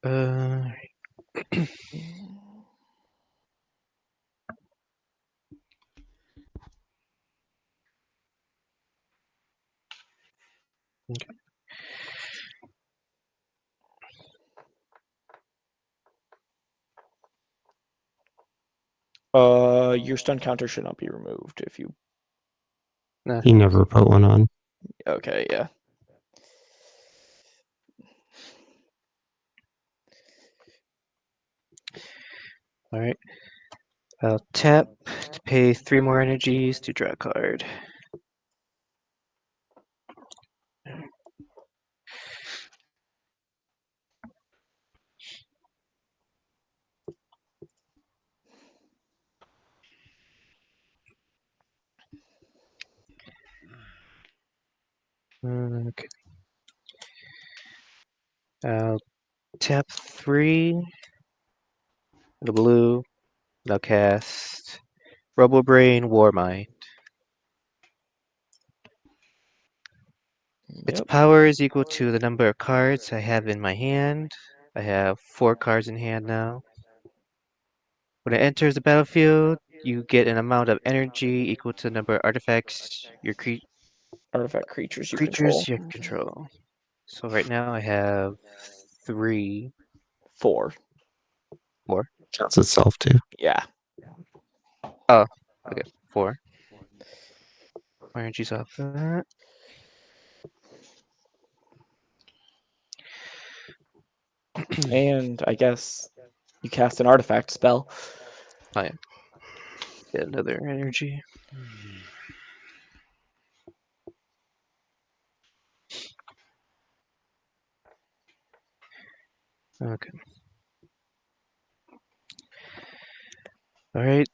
Uh, okay. Your stun counter should not be removed if you. Nah, He never put one on. Okay, yeah. alright. I'll tap to pay 3 more energies to draw a card. Okay. I'll tap 3. The blue. I'll cast Robo Brain Warmind. Its Yep. power is equal to the number of cards I have in my hand. I have 4 cards in hand now. When it enters the battlefield, you get an amount of energy equal to the number of artifacts your Artifact creatures you creatures control. you control. So right now I have 3, 4. 4. Counts itself too. Yeah. Oh, okay, 4. More energies off that. And I guess you cast an artifact spell. Oh yeah. Get another energy. Okay. Alright.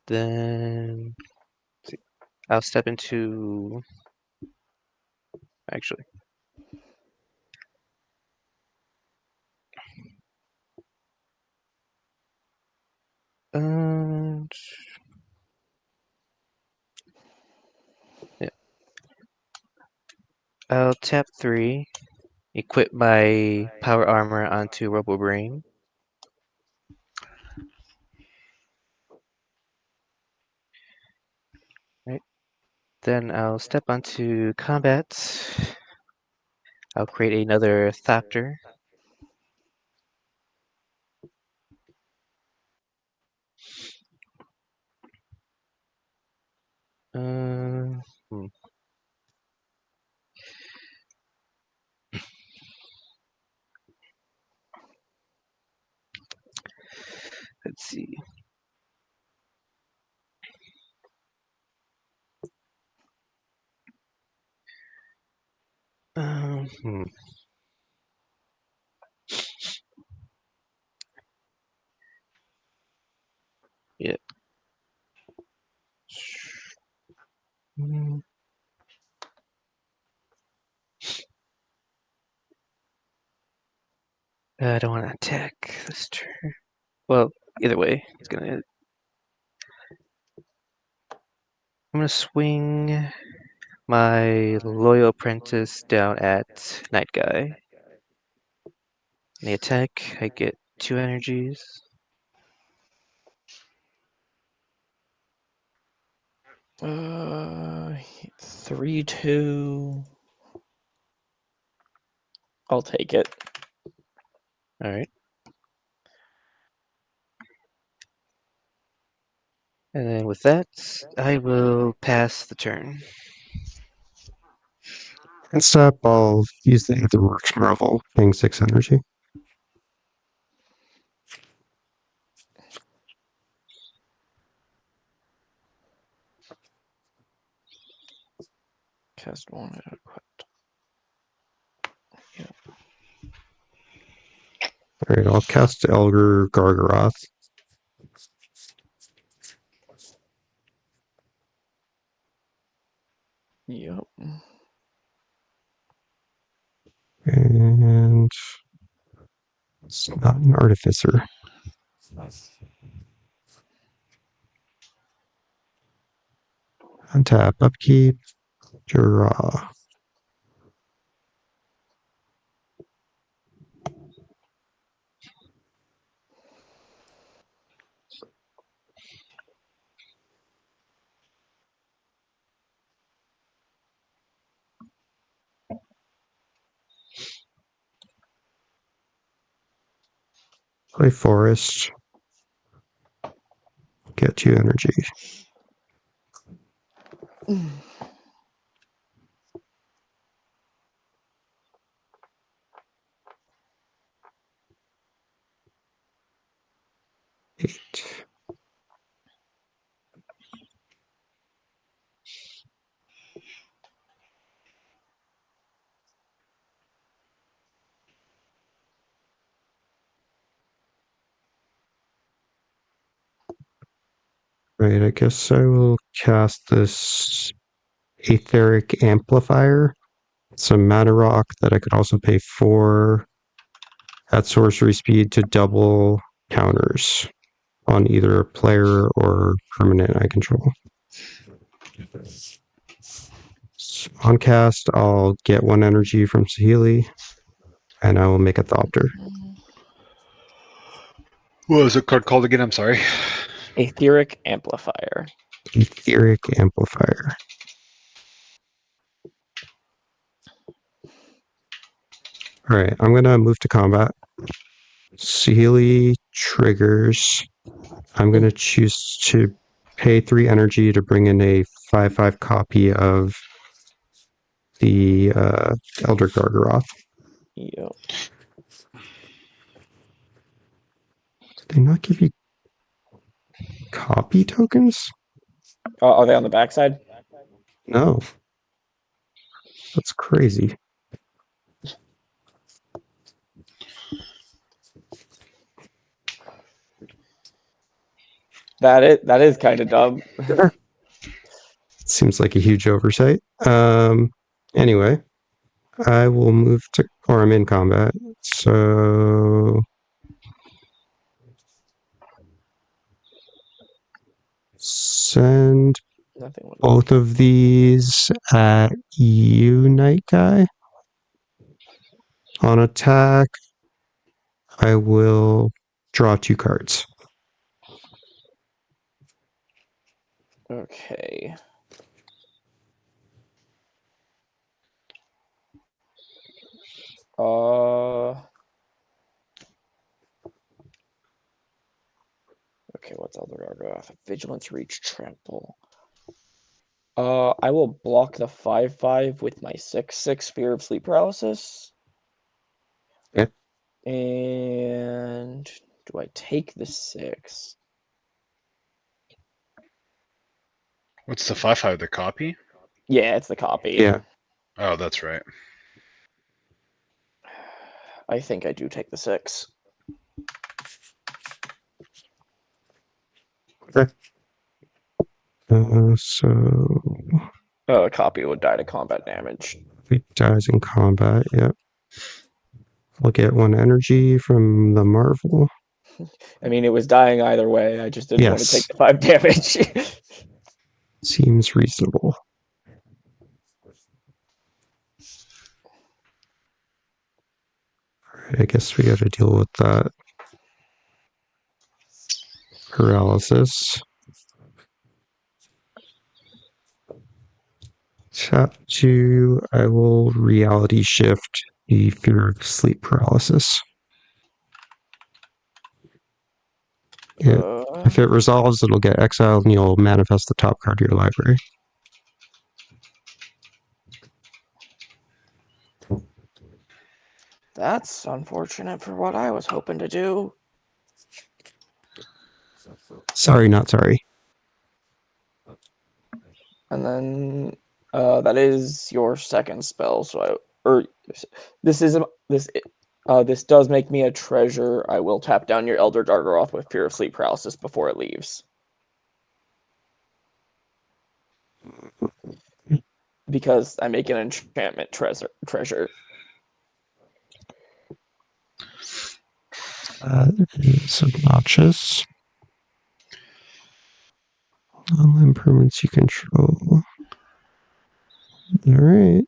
Then let's see. I'll step into actually. Yeah. I'll tap 3, equip my power armor onto Robo Brain. Right. Then I'll step onto combat. I'll create another Thopter. Hmm. Let's see. Hmm. Yeah. Hmm. I don't want to attack this turn. Well, either way, it's gonna. I'm gonna swing my loyal apprentice down at Night Guy. On the attack, I get 2 energies. Uh, 3-2. I'll take it. All right. And then with that, I will pass the turn. End step, I'll use the Aetherworks Marvel, paying 6 energy. Cast one and equipped. Alright, I'll cast Elgar Gargaroth. Yep. And it's not an Artificer. Untap, upkeep, draw. Play Forest. Get 2 energy. Eight. Right, I guess I will cast this Etheric Amplifier. It's a mana rock that I could also pay 4 at sorcery speed to double counters on either a player or permanent I control. On cast, I'll get 1 energy from Saheeli, and I will make a Thopter. What was the card called again? I'm sorry. Etheric Amplifier. Etheric Amplifier. Alright, I'm gonna move to combat. Saheeli triggers. I'm gonna choose to pay 3 energy to bring in a 5/5 copy of the Elder Gargaroth. Yep. Did they not give you copy tokens? Are they on the backside? No. That's crazy. That is kind of dumb. Seems like a huge oversight. Anyway, I will move to, or I'm in combat. So send Nothing. both of these at you, Night Guy. On attack, I will draw 2 cards. Okay. Okay, what's Elder Gargoyle? Vigilance, Reach, Trample. I will block the 5/5 with my 6/6 Fear of Sleep Paralysis. Okay. And do I take the 6? What's the 5/5? The copy? Yeah, it's the copy. Yeah. Oh, that's right. I think I do take the 6. Okay. So A copy would die to combat damage. it dies in combat. Yep. I'll get 1 energy from the Marvel. I mean, it was dying either way. I just didn't want to take the 5 damage. Seems reasonable. Alright, I guess we gotta deal with that paralysis. Tap 2, I will reality shift the fear of sleep paralysis. If it resolves, it'll get exiled and you'll manifest the top card of your library. That's unfortunate for what I was hoping to do. Sorry, not sorry. And then that is your second spell. So this does make me a treasure. I will tap down your Elder Dargaroth with Fear of Sleep Paralysis before it leaves. Because I make an enchantment treasure. It's obnoxious. Online permanents you control. All right.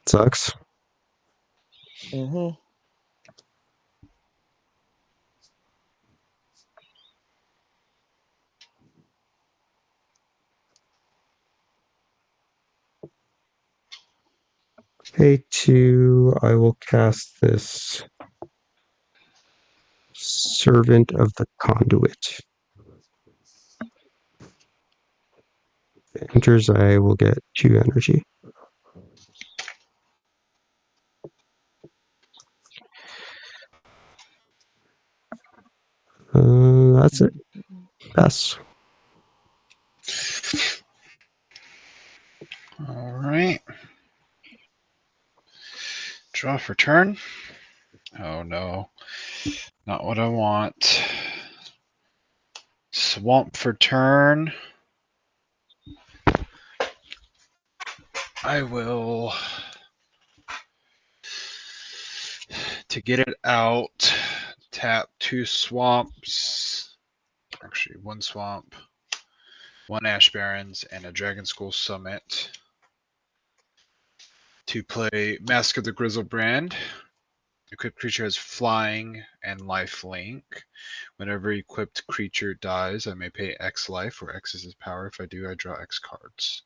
Sucks. Mm-hmm. Pay 2. I will cast this Servant of the Conduit. If it enters, I will get 2 energy. That's it. Pass. All right. Draw for turn. Oh no, not what I want. Swamp for turn. I will, to get it out, tap 2 swamps. Actually, 1 swamp, 1 Ash Barrens, and a Dragon School Summit. To play Mask of the Grizzlebrand. Equipped creature has flying and life link. Whenever equipped creature dies, I may pay X life, where X is his power. If I do, I draw X cards.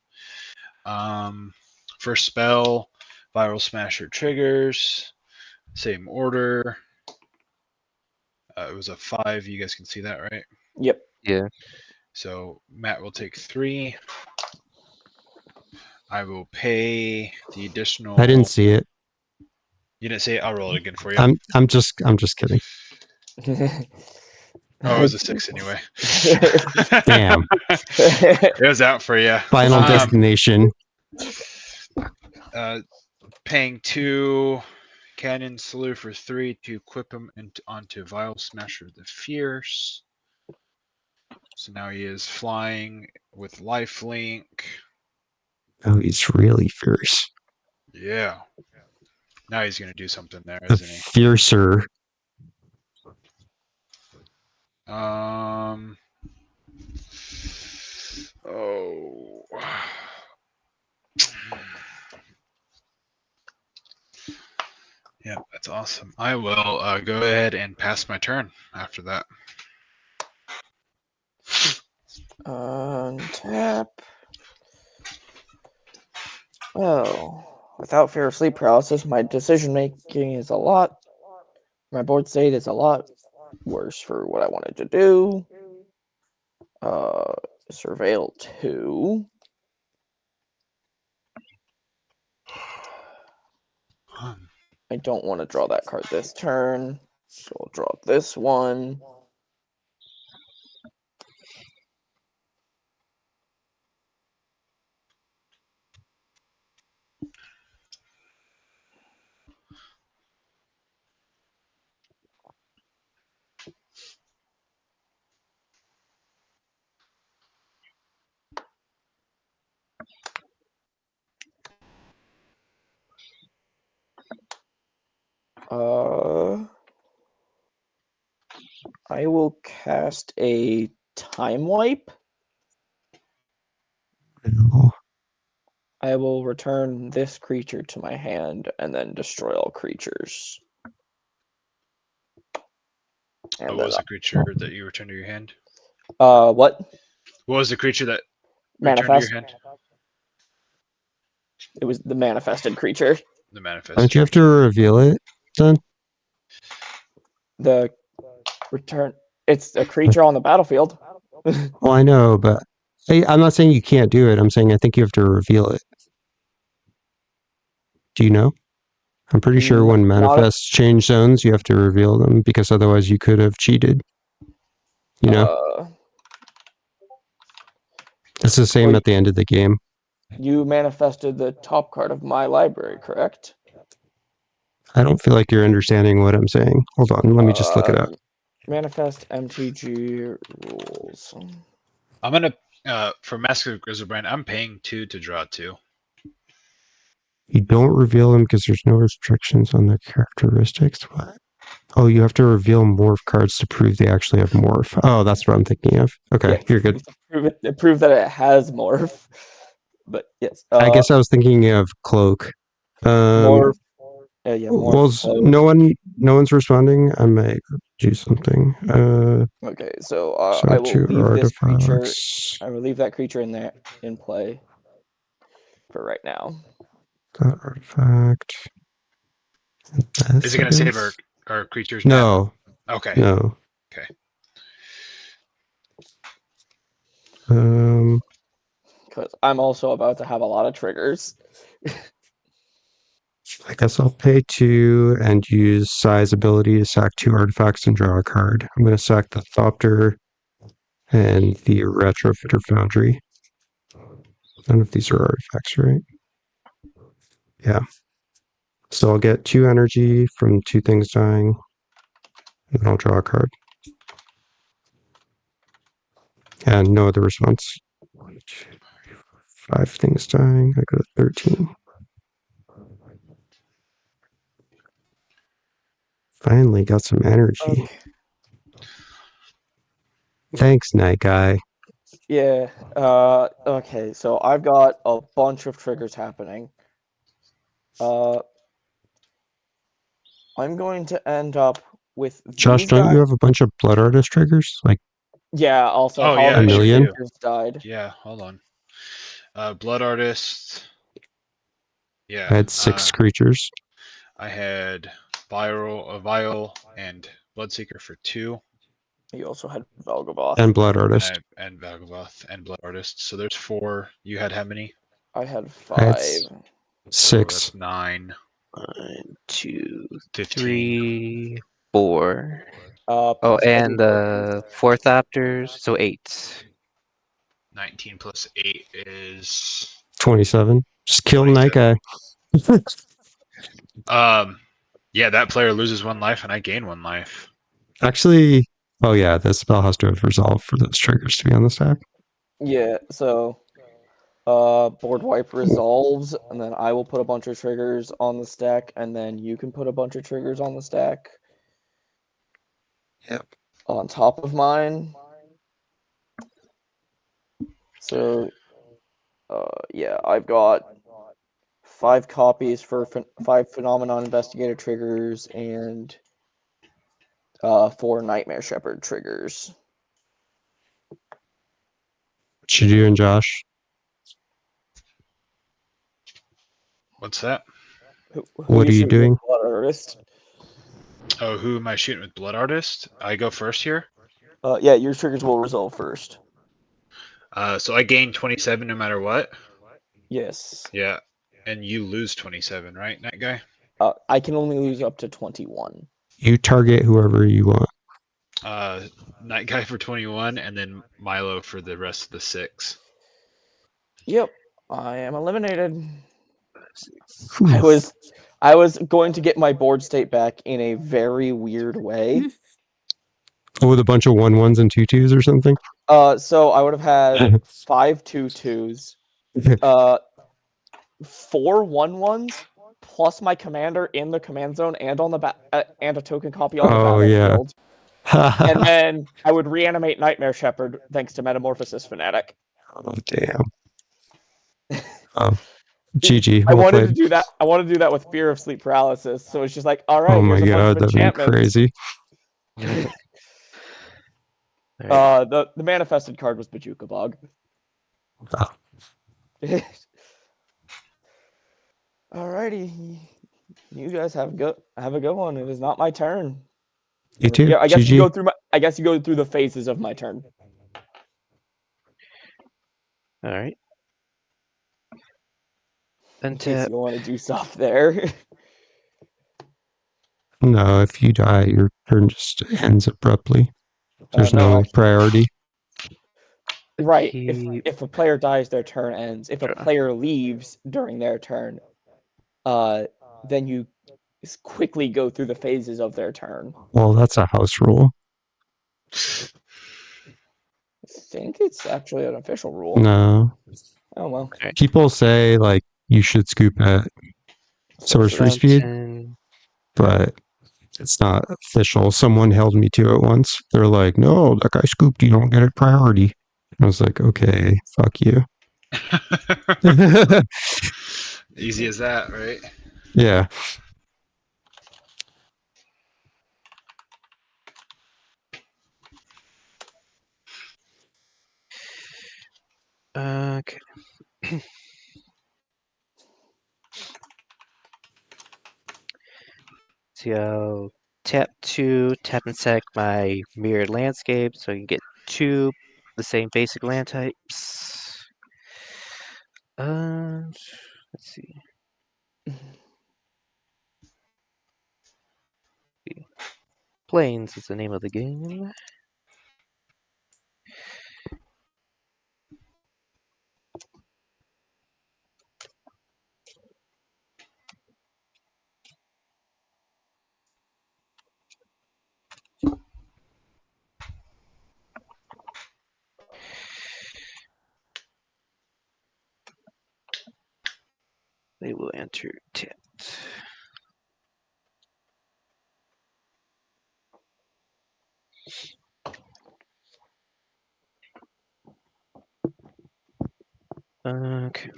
First spell, Viral Smasher triggers. Same order. It was a 5. You guys can see that, right? Yep. Yeah. So Matt will take 3. I will pay the additional. I didn't see it. You didn't say it? I'll roll it again for you. I'm just kidding. Oh, it was a 6 anyway. Damn. It was out for you. Final destination. Paying 2 Canyon Slew for 3 to equip him onto Vile Smasher the Fierce. So now he is flying with lifelink. Oh, he's really fierce. Yeah. Now he's going to do something there, The isn't he? fiercer. Oh. Yeah, that's awesome. I will go ahead and pass my turn after that. Untap. Well, without Fear of Sleep Paralysis, my decision making is my board state is a lot worse for what I wanted to do. Surveil 2. I don't want to draw that card this turn, so I'll draw this one. I will cast a Time Wipe. No. I will return this creature to my hand and then destroy all creatures. And What was the creature that you returned to your hand? What? What was the creature that returned to your Manifest. hand? It was the manifested creature. The manifest. Don't you have to reveal it then? The return. It's a creature on the battlefield. Well, I know, but I'm not saying you can't do it. I'm saying I think you have to reveal it. Do you know? I'm pretty sure when Not if, manifests change zones, you have to reveal them because otherwise you could have cheated. You know, it's the same well, at the end of the game. you manifested the top card of my library, correct? I don't feel like you're understanding what I'm saying. Hold on, let me just look it up. Manifest MTG rules. I'm gonna for Mask of Grizzlebrand, I'm paying 2 to draw 2. You don't reveal them because there's no restrictions on their characteristics. What? Oh, you have to reveal morph cards to prove they actually have morph. Oh, that's what I'm thinking of. Okay, Yes, you're good. prove that it has morph. But yes, I guess I was thinking of cloak. morph. Yeah, Well, morph. Cloak. no one's responding. I might do something. Okay, so So I will 2 leave this creature. artifacts. I will leave that creature in there in play for right now. That artifact. Is it gonna save our creatures? No, Okay. no. Okay. Because I'm also about to have a lot of triggers. I guess I'll pay 2 and use size ability to sack 2 artifacts and draw a card. I'm going to sack the Thopter and the Retrofitter Foundry. None of these are artifacts, right? Yeah. So I'll get 2 energy from 2 things dying, and then I'll draw a card. And no other response. 1, 2, 3, 4, 5 things dying. I go to 13. Finally got some energy. Okay. Thanks, Night Guy. Yeah. Okay. So I've got a bunch of triggers happening. I'm going to end up with Josh, these don't guys. you have a bunch of Blood Artist triggers? Like, Yeah. Also, Oh how yeah, a I many million? sure do. creatures died? Yeah, hold on. Blood Artist. Yeah. I had 6 creatures. I had Vial, and Bloodseeker for 2. You also had Valgavoth. And Blood Artist. And Valgavoth and Blood Artist. So there's 4. You had how many? I had I had 5. So 6. that's 9. 1, 2, 15. 3, 4. Oh, Plus and every the 4 Thopters, so 8. 19 plus 8 is 27. Just kill Night 27. Guy. Yeah, that player loses 1 life and I gain 1 life. Actually, oh yeah, the spell has to have resolved for those triggers to be on the stack. Yeah. So, board wipe resolves, and then I will put a bunch of triggers on the stack, and then you can put a bunch of triggers on the stack. Yep. On top of mine. So, yeah, I've got 5 copies for 5 Phenomenon Investigator triggers and 4 Nightmare Shepherd triggers. What you doing, Josh? What's that? Who What are you shooting with, doing? Blood Artist? Oh, who am I shooting with? Blood Artist? I go first here? Yeah, your triggers will resolve first. So I gain 27 no matter what? Yes. Yeah. And you lose 27, right, Night Guy? I can only lose up to 21. You target whoever you want. Night Guy for 21, and then Milo for the rest of the 6. Yep, I am eliminated. Whew. I was going to get my board state back in a very weird way. Oh, with a bunch of 1/1s and 2/2s or something? So I would have had 5 2/2s, 4 1/1s, plus my commander in the command zone and on the and a token copy on the Oh, yeah. battlefield. And then I would reanimate Nightmare Shepherd thanks to Metamorphosis Fanatic. Oh, damn. Oh, GG. I Well wanted to played. do that. I wanted to do that with Fear of Sleep Paralysis. So it's just like, all Oh right, my here's a bunch of god, that'd been enchantments. crazy. Alright. The manifested card was Bajuka Bog. Oh. Alrighty. You guys have a good one. It is not my turn. You Or, too. yeah, I guess you GG. go through I guess you go through the phases of my turn. All right. In case Untap. you want to do stuff there. No, if you die, your turn just ends abruptly. There's No, no priority. right. Keep. If a player dies, their turn ends. If a Draw. player leaves during their turn, then you quickly go through the phases of their turn. Well, that's a house rule. I think it's actually an official rule. No. Oh well. People say like you should scoop at sorcery speed, Fountain. but it's not official. Someone held me to it once. They're like, "No, that guy scooped. You don't get a priority." I was like, "Okay, fuck you." Easy as that, right? Yeah. Okay. So I'll tap 2, tap and sack my mirrored landscape so I can get 2 the same basic land types. Let's see. Plains is the name of the game. They will enter tapped. Okay.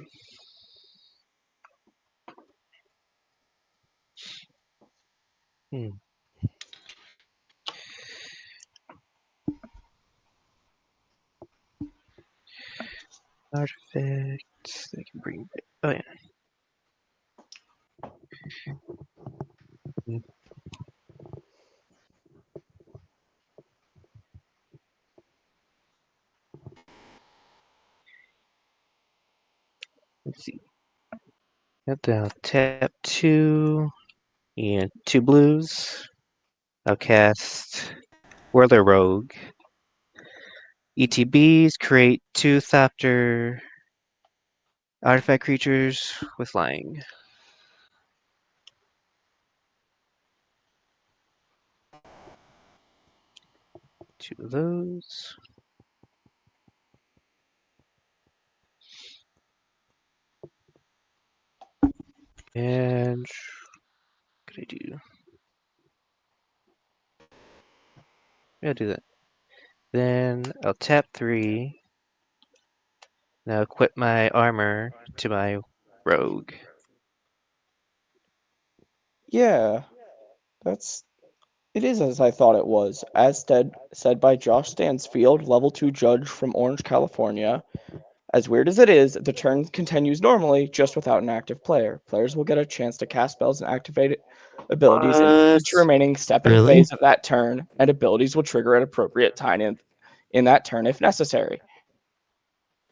Hmm. Artifacts. They can bring back. Oh yeah. Hmm. Let's see. I'll tap 2 and 2 blues. I'll cast Whirler Rogue. ETBs create 2 Thopter artifact creatures with flying. 2 of those. And what could I do? Yeah, do that. Then I'll tap 3. Now equip my armor to my rogue. Yeah, it is as I thought it was. As said by Josh Stansfield, level 2 judge from Orange, California. As weird as it is, the turn continues normally, just without an active player. Players will get a chance to cast spells and activate abilities in each remaining step and Really? phase of that turn, and abilities will trigger at appropriate time in that turn if necessary.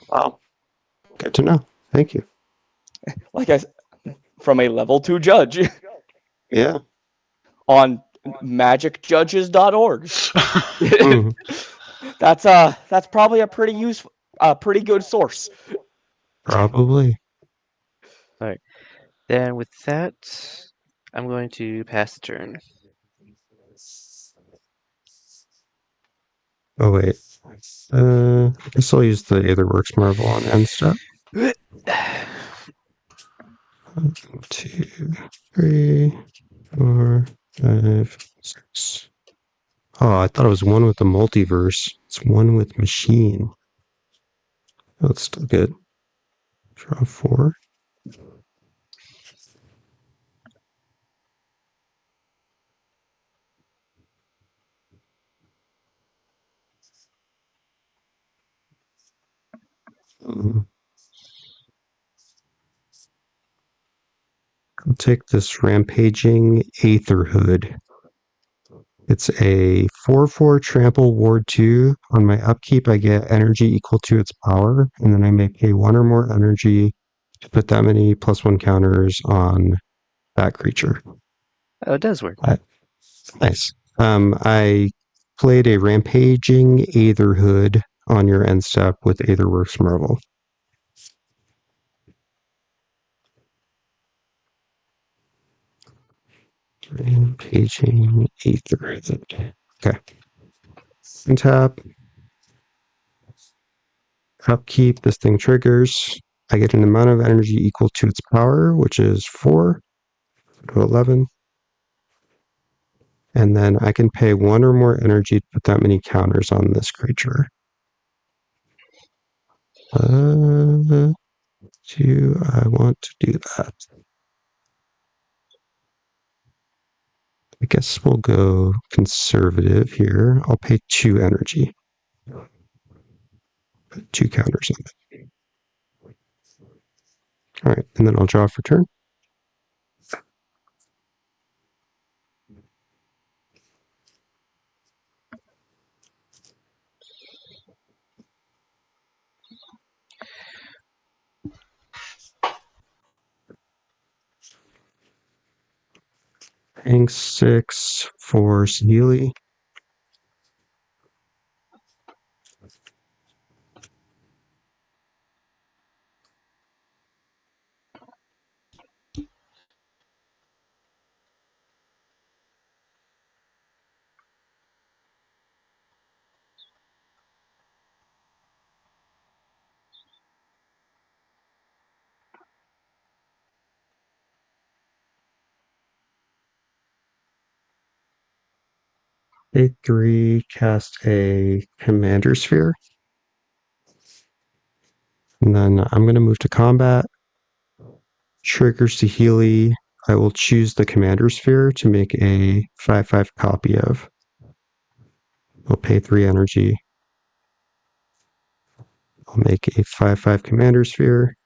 Wow. Good to know. Thank you. Like I said, from a level 2 judge Yeah. on magicjudges.org. Mm, That's probably a pretty good source. probably. Alright. Then with that, I'm going to pass the turn. Oh wait. I guess I'll use the Aetherworks Marvel on end step. 1, 2, 3, 4, 5, 6. Oh, I thought it was one with the multiverse. It's one with machine. Oh, it's still good. Draw 4. Mm, I'll take this Rampaging Aetherhood. It's a 4/4 trample ward 2. On my upkeep, I get energy equal to its power, and then I may pay 1 or more energy to put that many +1 counters on that creature. Oh, it does work. Nice. I played a Rampaging Aetherhood on your end step with Aetherworks Marvel. Rampaging Aetherhood. Okay. Untap. Upkeep, this thing triggers. I get an amount of energy equal to its power, which is 4 to 11. And then I can pay 1 or more energy to put that many counters on this creature. Do I want to do that? I guess we'll go conservative here. I'll pay 2 energy. Put 2 counters on it. All right, and then I'll draw for turn. Paying 6 for Saheeli. Pay 3, cast a Commander Sphere. And then I'm going to move to combat. Trigger Saheeli. I will choose the Commander Sphere to make a 5/5 copy of. I'll pay 3 energy. I'll make a 5/5 Commander Sphere.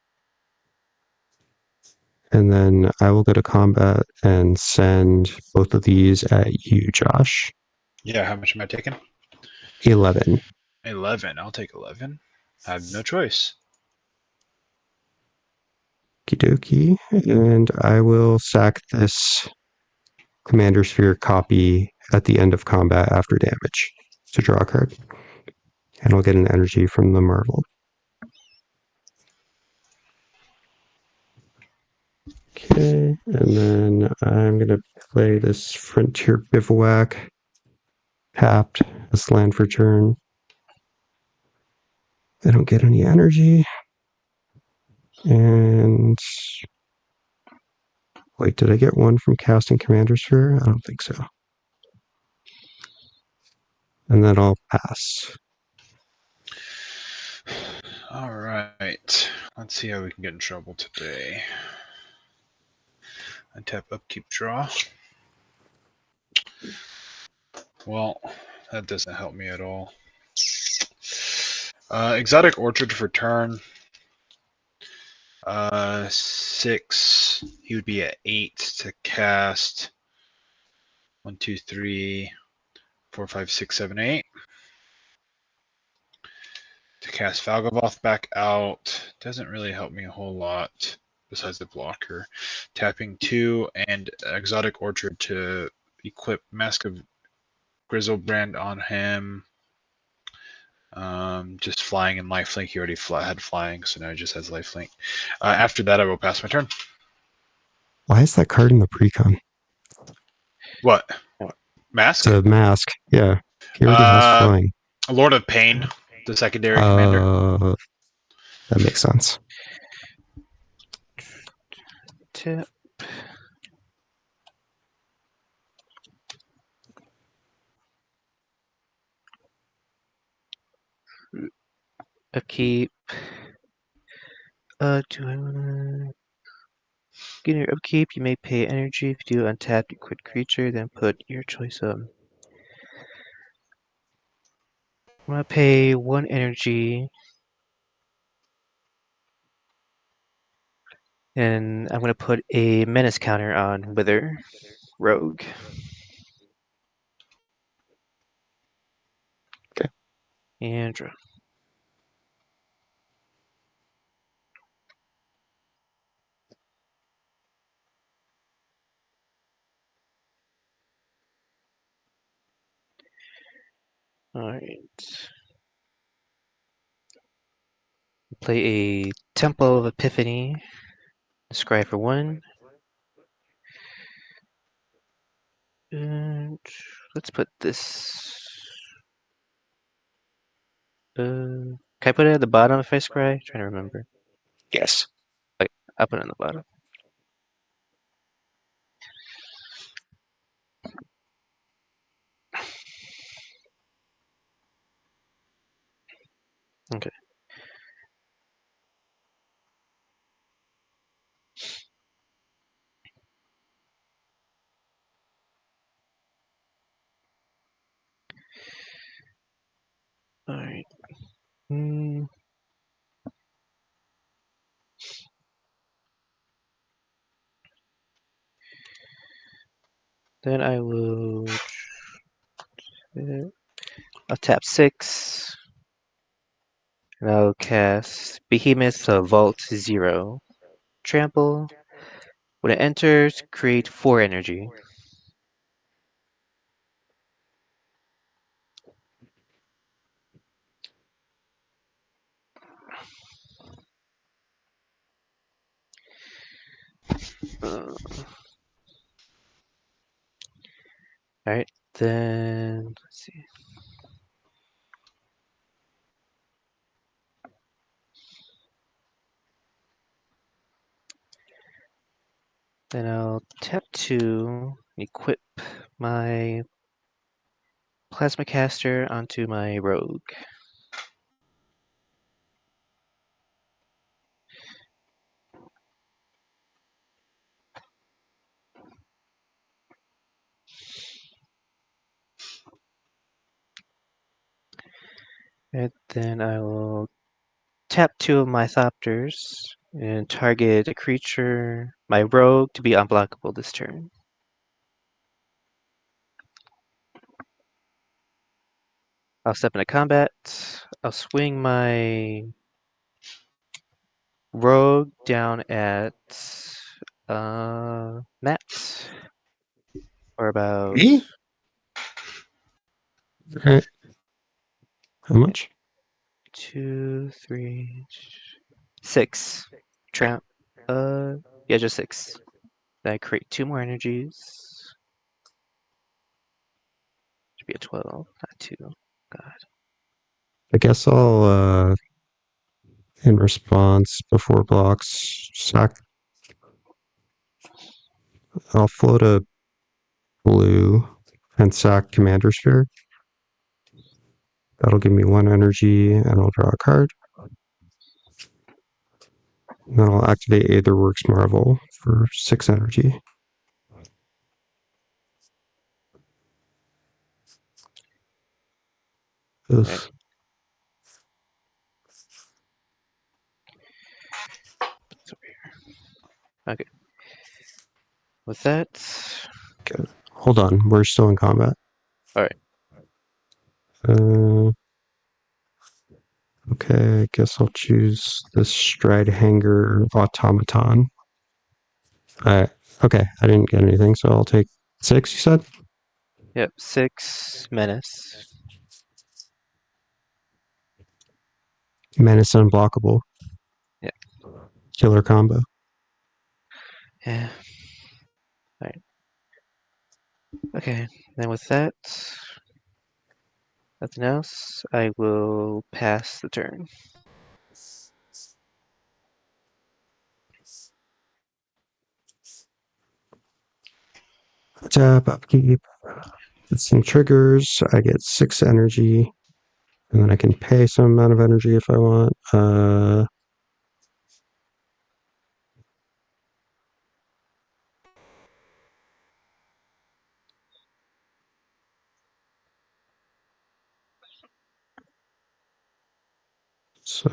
And then I will go to combat and send both of these at you, Josh. Yeah, how much am I taking? 11. 11. I'll take 11. I have no choice. Okie dokie. And I will sack this Commander Sphere copy at the end of combat after damage to draw a card. And I'll get an energy from the Marvel. Okay, and then I'm going to play this Frontier Bivouac. Tapped this land for turn. I don't get any energy. And wait, did I get one from casting Commander Sphere? I don't think so. And then I'll pass. All right. Let's see how we can get in trouble today. Untap, upkeep, draw. Well, that doesn't help me at all. Exotic Orchard for turn. 6. He would be at 8 to cast. 1, 2, 3, 4, 5, 6, 7, 8. To cast Valgavoth back out. Doesn't really help me a whole lot besides the blocker. Tapping 2 and Exotic Orchard to equip Mask of Grizzlebrand on him. Just flying and lifelink. He already had flying, so now he just has lifelink. After that, I will pass my turn. Why is that card in the Precon? What? Mask? It's a mask. Yeah. He already has flying. Lord of Pain, the secondary commander. That makes sense. Tip. Upkeep. Do I wanna get your upkeep? You may pay energy. If you do, untap your quit creature, then put your choice up. I'm gonna pay 1 energy. And I'm going to put a menace counter on Wither Rogue. Okay. And draw. All right. Play a Temple of Epiphany. Scry for 1. And let's put this. Can I put it at the bottom if I scry? Trying to remember. Yes. Okay, I'll put it on the bottom. Okay. All right. Then I will. I'll tap 6. And I'll cast Behemoth of Vault 0. Trample. When it enters, create 4 energy. Alright, then let's see. Then I'll tap 2, equip my Plasma Caster onto my Rogue. And then I will tap 2 of my Thopters and target a creature, my Rogue, to be unblockable this turn. I'll step into combat. I'll swing my Rogue down at Matt. Or about Me? Alright. How much? 2, 3, 6. Tramp. Yeah, just 6. Then I create 2 more energies. Should be a 12, not 2. God. I guess I'll in response before blocks sack. I'll float a blue and sack Commander Sphere. That'll give me 1 energy and I'll draw a card. And then I'll activate Aetherworks Marvel for 6 energy. Ugh. Right. It's over here. Okay. With that, Okay. Hold on, we're still in combat. alright. Okay, I guess I'll choose this Stride Hanger Automaton. Okay, I didn't get anything, so I'll take 6, you said? Yep, 6 menace. Menace Unblockable. Yeah. Killer combo. Yeah. Alright. Okay, then with that, nothing else, I will pass the turn. Tap, upkeep. With some triggers, I get 6 energy. And then I can pay some amount of energy if I want. So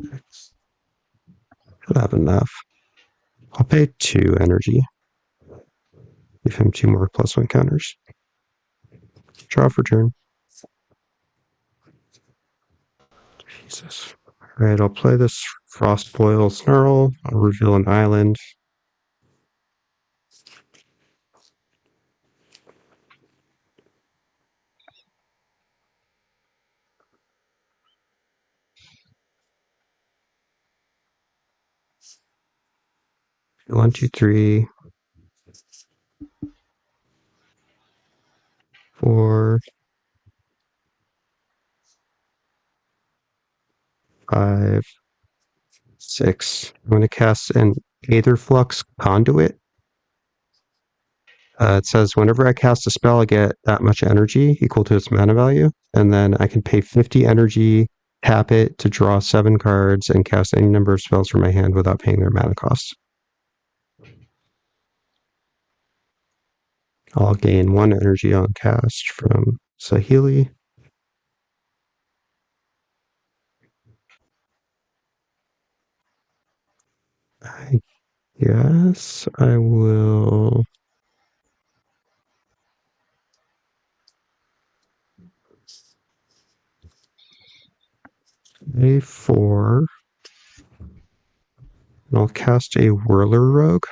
Should have enough. I'll pay 2 energy. Give him 2 more +1 counters. Draw for turn. Jesus. Alright, I'll play this Frostboil Snarl. I'll reveal an island. One, two, three, 4, 5, 6. I'm going to cast an Aetherflux Conduit. It says whenever I cast a spell, I get that much energy equal to its mana value, and then I can pay 50 energy, tap it to draw 7 cards, and cast any number of spells from my hand without paying their mana cost. I'll gain 1 energy on cast from Saheeli. I guess I will pay 4. And I'll cast a Whirler Rogue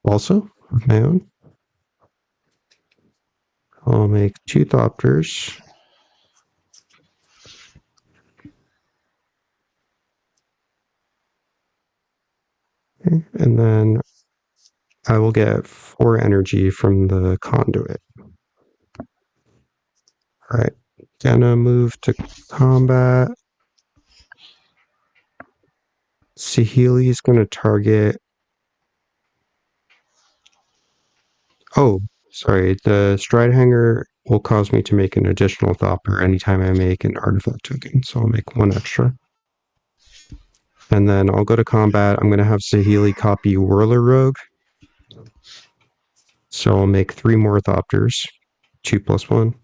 also of my own. I'll make 2 Thopters. Okay, and then I will get 4 energy from the conduit. Alright, gonna move to combat. Saheeli's gonna target. Oh, sorry. The Stride Hanger will cause me to make an additional Thopter anytime I make an artifact token, so I'll make 1 extra. And then I'll go to combat. I'm gonna have Saheeli copy Whirler Rogue. So I'll make 3 more Thopters. 2 + 1.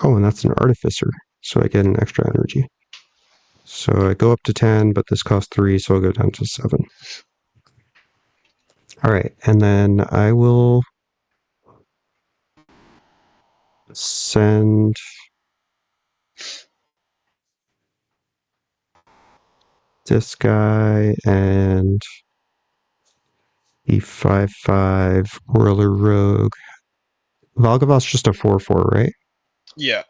Oh, and that's an Artificer, so I get an extra energy. So I go up to 10, but this costs 3, so I'll go down to 7. All right, and then I will send this guy and the 5/5 Whirler Rogue. Valgavoth's just a 4/4, right? Yeah.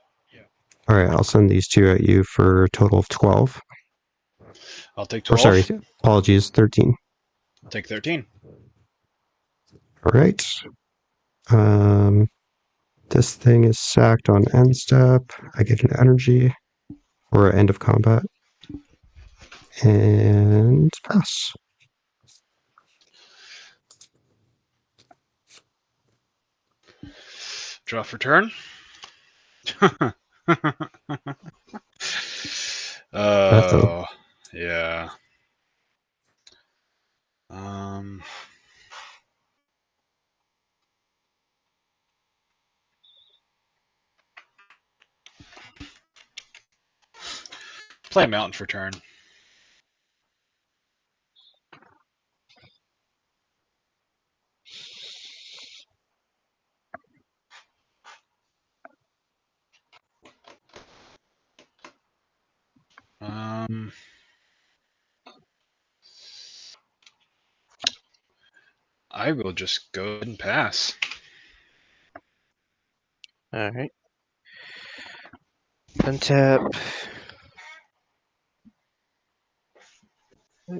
All right, I'll send these 2 at you for a total of 12. I'll take Or 12. sorry, apologies, 13. I'll take 13. All right. This thing is sacked on end step. I get an energy or end of combat. And pass. Draw for turn. Oh, yeah. Play a mountain for turn. I will just go ahead and pass. All right. Untap. All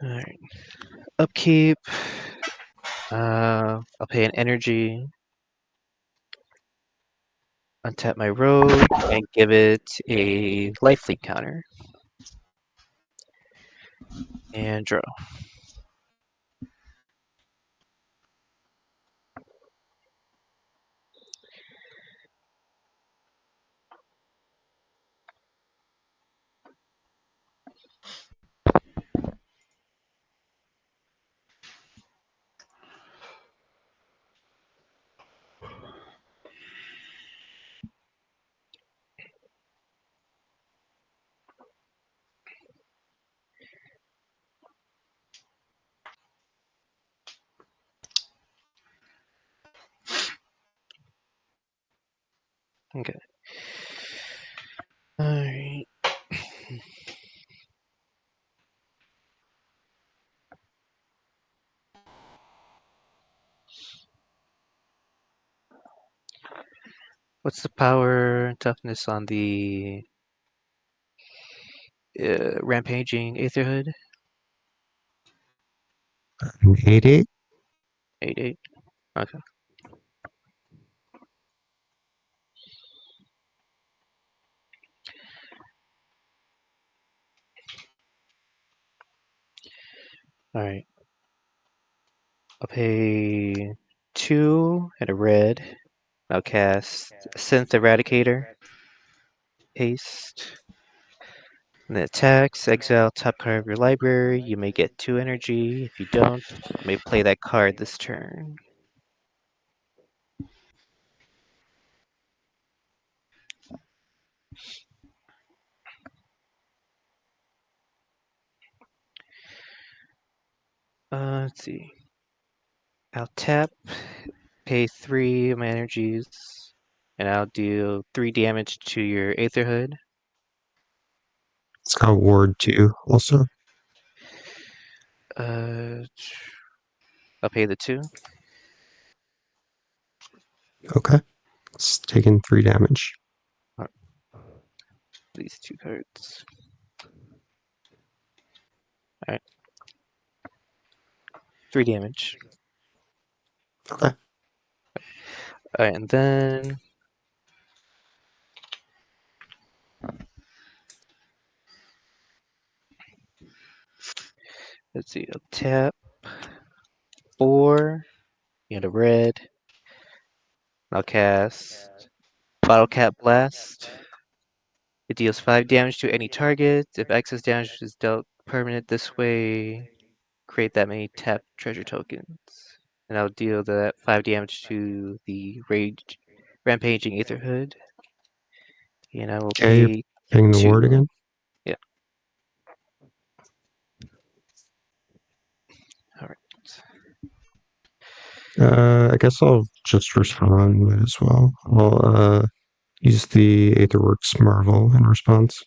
right. Upkeep. I'll pay an energy. Untap my rogue and give it a lifelink counter. And draw. Okay. Alright. What's the power and toughness on the rampaging Aetherhood? 8/8. 8/8. Okay. Alright. I'll pay 2 and a red. I'll cast Synth Eradicator. Paste. And then attacks, exile top card of your library. You may get 2 energy. If you don't, you may play that card this turn. Let's see. I'll tap, pay 3 of my energies, and I'll deal 3 damage to your Aetherhood. It's got ward 2 also. I'll pay the 2. Okay. It's taking 3 damage. These 2 cards. Alright. 3 damage. Okay. Alright, and then let's see, I'll tap 4 and a red. I'll cast Bottle Cap Blast. It deals 5 damage to any target. If excess damage is dealt permanent this way, create that many tapped treasure tokens. And I'll deal that 5 damage to the Rampaging Aetherhood. And I will Okay, you're pay paying the 2. ward again. Yeah. Alright. I guess I'll just respond might as well. I'll use the Aetherworks Marvel in response.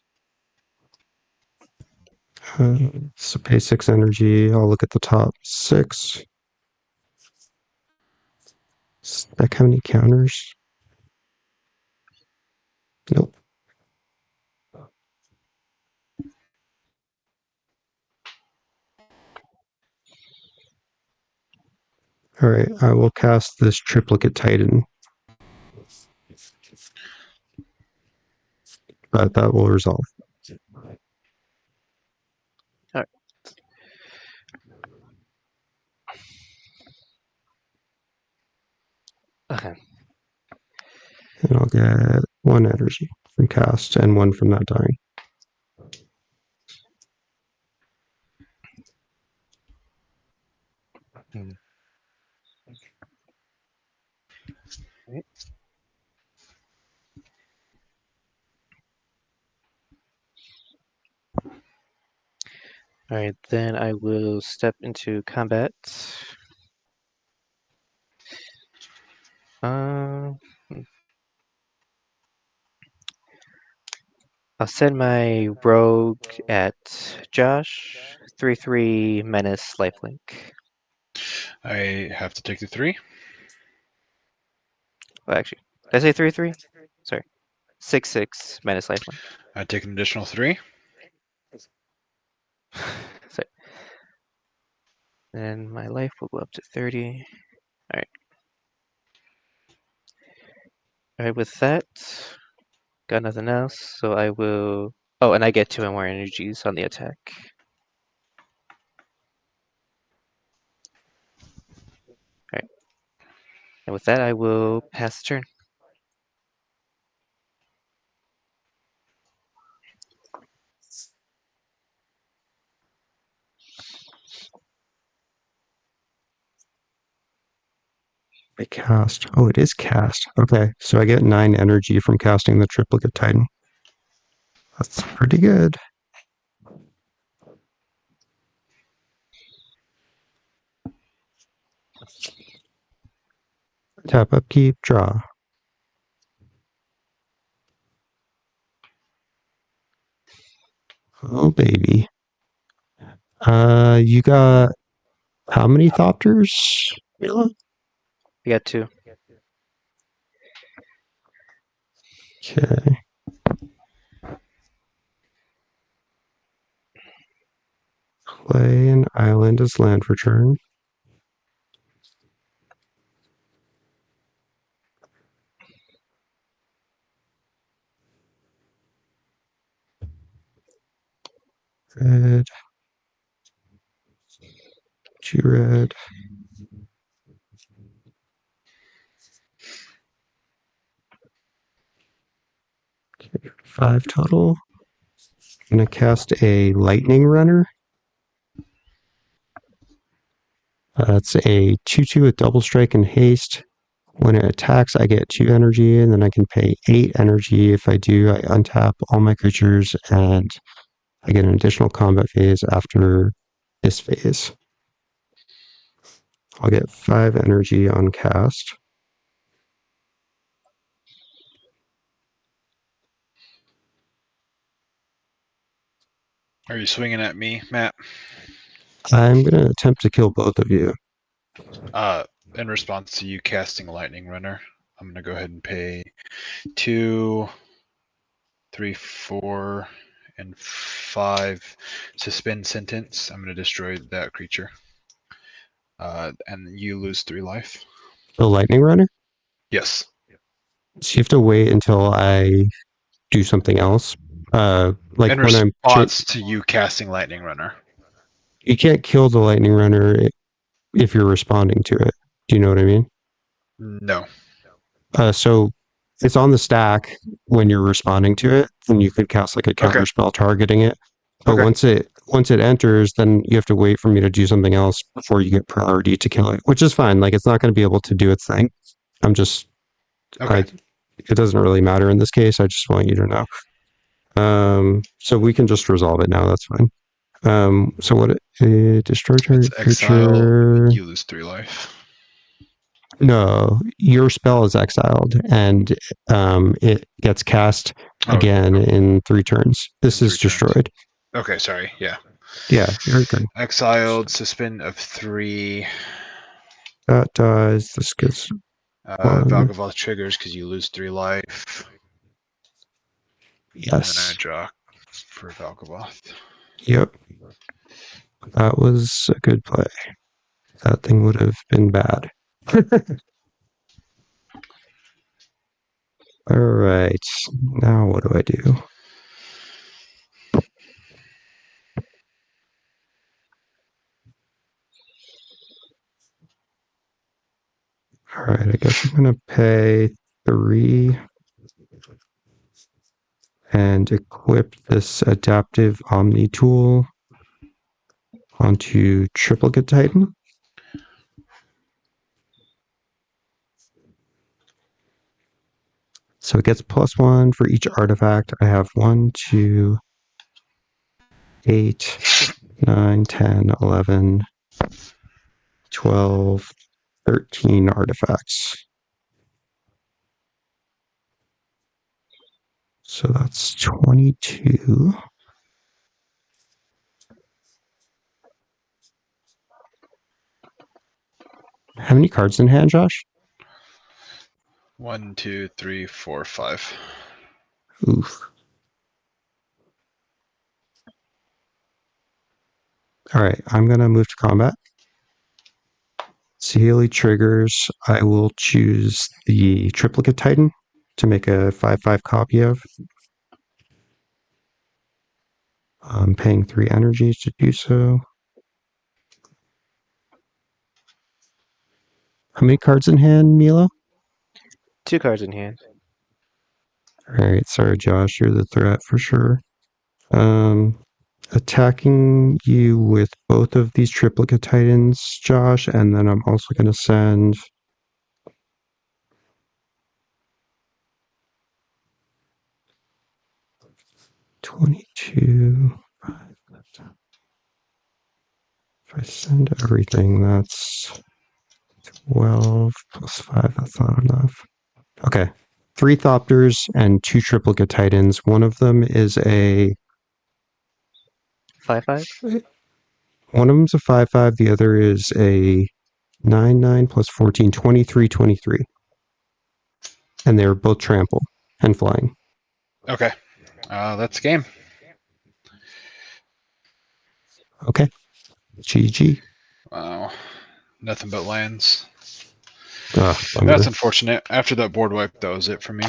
So pay 6 energy. I'll look at the top 6. Spec how many counters? Nope. Alright, I will cast this Triplicate Titan. But that will resolve. Alright. Okay. And I'll get 1 energy from cast and 1 from that dying. Alright, then I will step into combat. I'll send my rogue at Josh. 3/3 menace lifelink. I have to take the 3. Well, actually, did I say 3/3? Sorry, 6/6 menace lifelink. I take an additional 3. Sorry. And my life will go up to 30. Alright. Alright, with that, got nothing else, so I will... Oh, and I get 2 more energies on the attack. Alright. And with that, I will pass the turn. I cast. Oh, it is cast. Okay, so I get 9 energy from casting the Triplicate Titan. That's pretty good. Tap upkeep, draw. Oh, baby. You got how many Thopters, Mila? We got 2. Okay. Play an island as land for turn. Red. 2 red. Okay, 5 total. I'm gonna cast a lightning runner. It's a 2/2 with double strike and haste. When it attacks, I get 2 energy, and then I can pay 8 energy. If I do, I untap all my creatures, and I get an additional combat phase after this phase. I'll get 5 energy on cast. Are you swinging at me, Matt? I'm gonna attempt to kill both of you. In response to you casting Lightning Runner, I'm gonna go ahead and pay 2, 3, 4, and 5 suspend sentence. I'm gonna destroy that creature. And you lose 3 life. The lightning runner? Yes. So you have to wait until I do something else. Like In when response to you casting Lightning Runner. you can't kill the lightning runner if you're responding to it. Do you know what I mean? No. So it's on the stack when you're responding to it, and you could cast like a counter spell targeting it. But Okay. once it enters, then you have to wait for me to do something else before you get priority to kill it, which is fine. Like it's not going to be able to do its thing. I'm just, Okay. it doesn't really matter in this case. I just want you to know. So we can just resolve it now. That's fine. So what? Destroy target It's exile. creature. You lose 3 life. No, your spell is exiled, and it gets cast again in 3 turns. This is 3 turns. destroyed. Okay, sorry. Yeah. Yeah, you're good. Exiled, suspend of 3. That dies. This gets one. Valgavoth triggers because you lose 3 life. And then I Yes. draw for Valgavoth. Yep. That was a good play. That thing would have been bad. All right. Now what do I do? All right. I guess I'm going to pay 3 and equip this adaptive Omni tool onto Triplicate Titan. So it gets +1 for each artifact. I have 1, 2, 8, 9, 10, 11, 12, 13 artifacts. So that's 22. How many cards in hand, Josh? 1, 2, 3, 4, 5. Oof. All right, I'm going to move to combat. Saheeli triggers. I will choose the Triplicate Titan to make a 5/5 copy of. I'm paying 3 energies to do so. How many cards in hand, Milo? 2 cards in hand. All right, sorry, Josh, you're the threat for sure. Attacking you with both of these Triplicate Titans, Josh, and then I'm also going to send 22. If I send everything, that's 12 plus 5. That's not enough. Okay. 3 Thopters and 2 Triplicate Titans. One of them is a 5/5. One of them's a 5/5, the other is a 9/9 plus 14, 23, 23. And they're both trample and flying. Okay. That's game. Okay. GG. Wow. Nothing but lands. Bummer. That's unfortunate. After that board wipe, that was it for me.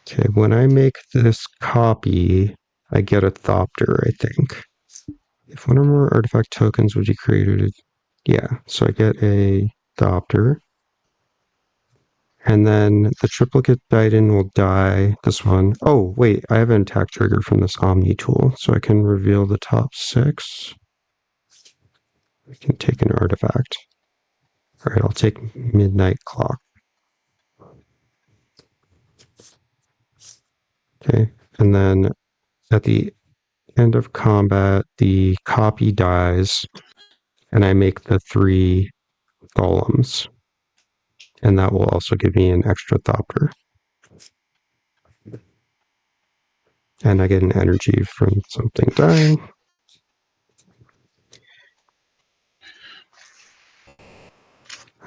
Okay, when I make this copy, I get a Thopter, I think. If one or more artifact tokens would be created, yeah, so I get a Thopter. And then the triplicate Biden will die. This one. Oh, wait, I have an attack trigger from this Omni tool, so I can reveal the top 6. I can take an artifact. All right, I'll take Midnight Clock. Okay, and then at the end of combat, the copy dies, and I make the 3 golems. And that will also give me an extra Thopter. And I get an energy from something dying.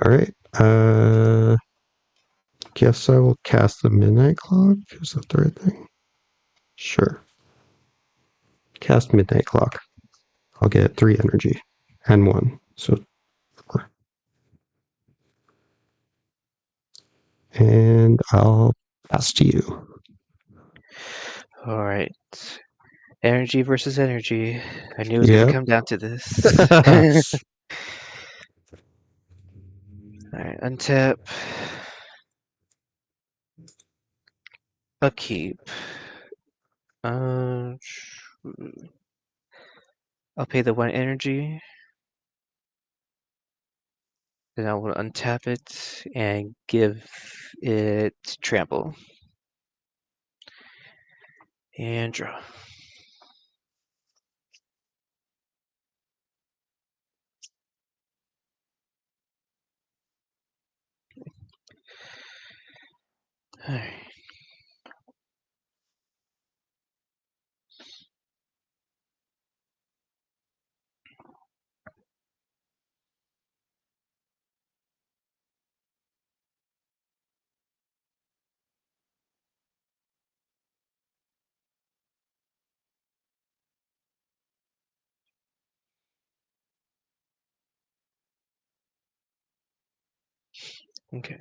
All right. Guess I will cast the Midnight Clock. Is that the right thing? Sure. Cast Midnight Clock. I'll get 3 energy and 1. So 4. And I'll pass to you. All right. Energy versus energy. I knew it was going Yep. to come down to this. All right, untap. Upkeep. I'll pay the 1 energy. Then I will untap it and give it trample. And draw. Alright. Okay.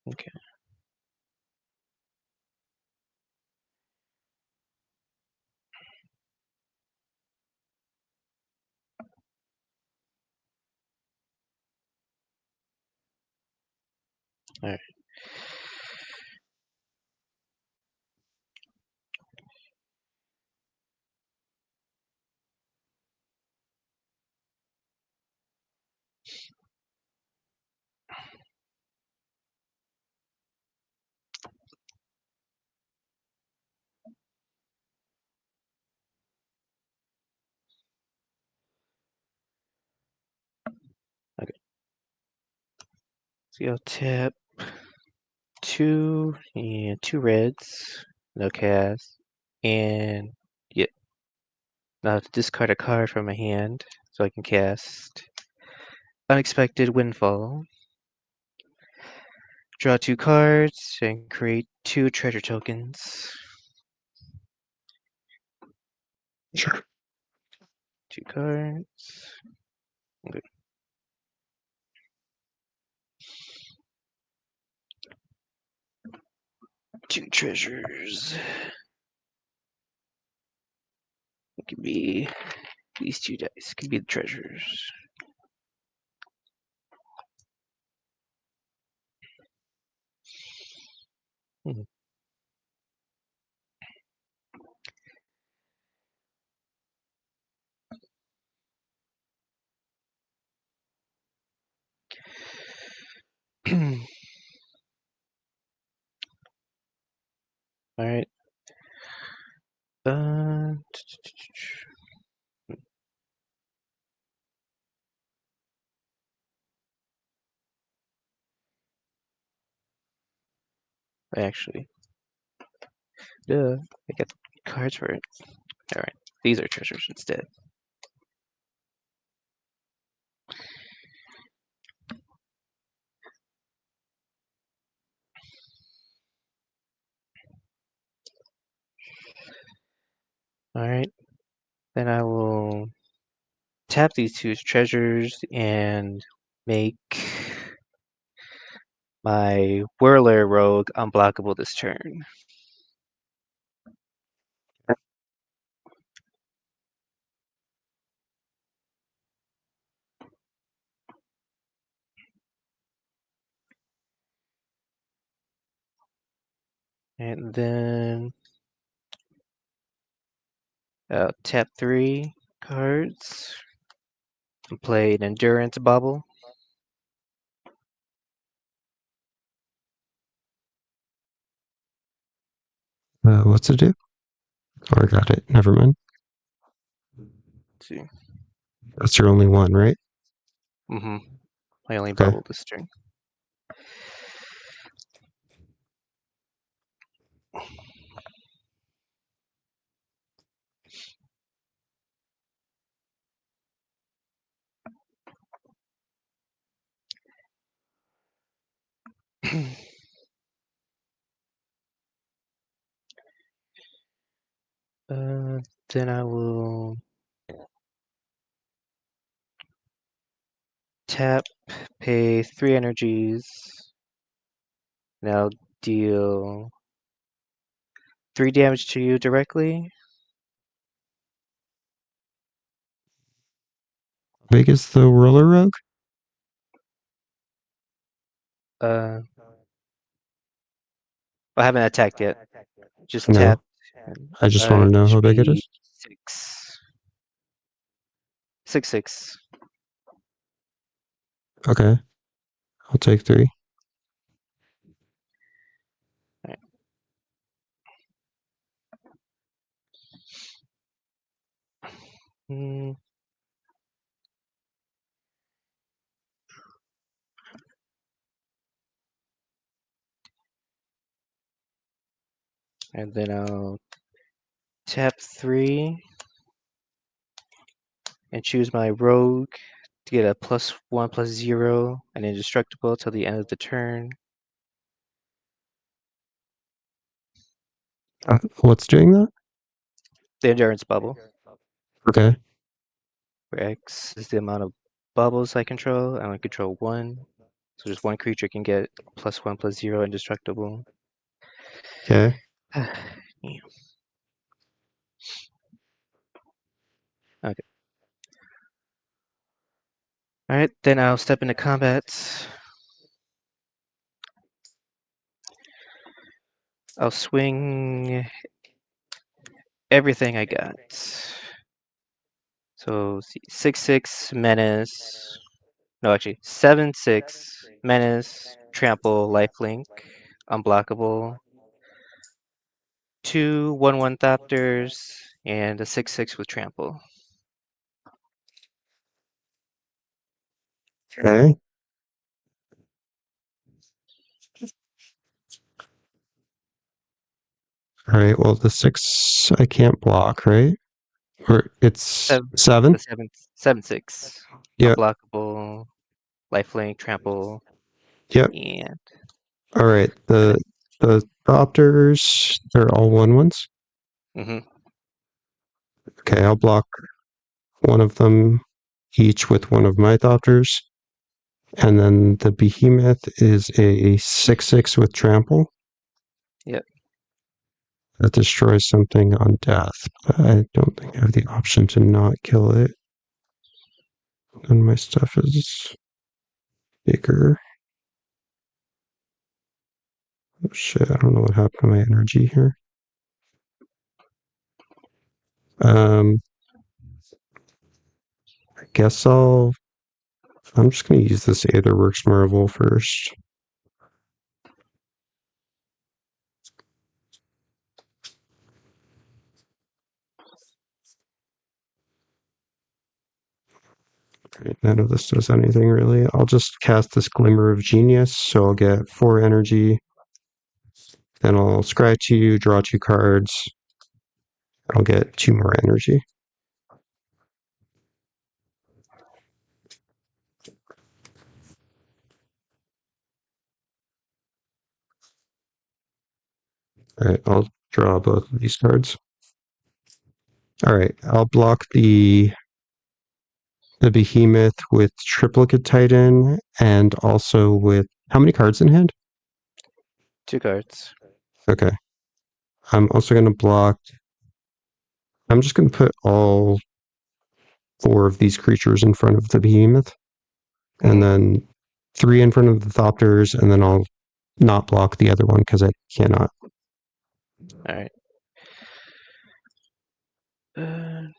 Okay. Alright. Okay. So I'll tap 2 and 2 reds. No cast. And yeah. Now I have to discard a card from my hand so I can cast Unexpected Windfall. Draw 2 cards and create 2 treasure tokens. Sure. 2 cards. Okay. 2 treasures. It could be these 2 dice. Could be the treasures. Hmm. All right. Actually, duh, I get cards for it. All right, these are treasures instead. All right, then I will tap these two treasures and make my Whirler Rogue unblockable this turn. And then tap 3 cards and play an Endurance Bubble. What's it do? Oh, I got it. Never mind. Let's see. That's your only one, right? Mm-hmm. I only Okay. bubble this turn. Then I will tap, pay 3 energies. Now deal 3 damage to you directly. Big is the Roller Rogue? I haven't attacked yet. Just No. tap. I just want to know how Should big it be is. 6. 6/6. Okay. I'll take 3. Right. Mm. And then I'll tap 3 and choose my rogue to get a +1/+0 and indestructible till the end of the turn. What's doing that? The endurance bubble, Okay. where X is the amount of bubbles I control. I only control 1. So just 1 creature can get +1/+0 indestructible. Okay. Yeah. Okay. Alright, then I'll step into combat. I'll swing everything I got. So 6/6 menace. No, actually 7/6 menace, trample, lifelink, unblockable. 2 1/1 Thopters and a 6/6 with trample. Okay. All right. Well, the 6 I can't block, right? Or it's 7? The 7/6 Yep. unblockable, lifelink, trample, Yep. and All right. The Thopters, they're all 1/1s. mm-hmm. Okay. I'll block one of them each with one of my Thopters. And then the Behemoth is a 6/6 with trample. Yep. That destroys something on death, but I don't think I have the option to not kill it. And my stuff is bigger. Oh shit, I don't know what happened to my energy here. I guess I'm just gonna use this Aetherworks Marvel first. Right, none of this does anything really. I'll just cast this Glimmer of Genius, so I'll get 4 energy. Then I'll scry 2, draw 2 cards. I'll get 2 more energy. All right, I'll draw both of these cards. All right, I'll block the Behemoth with Triplicate Titan and also with how many cards in hand? 2 cards. Okay. I'm also going to block. I'm just going to put all 4 of these creatures in front of the Behemoth, and then 3 in front of the Thopters, and then I'll not block the other one because I cannot. All right. Okay.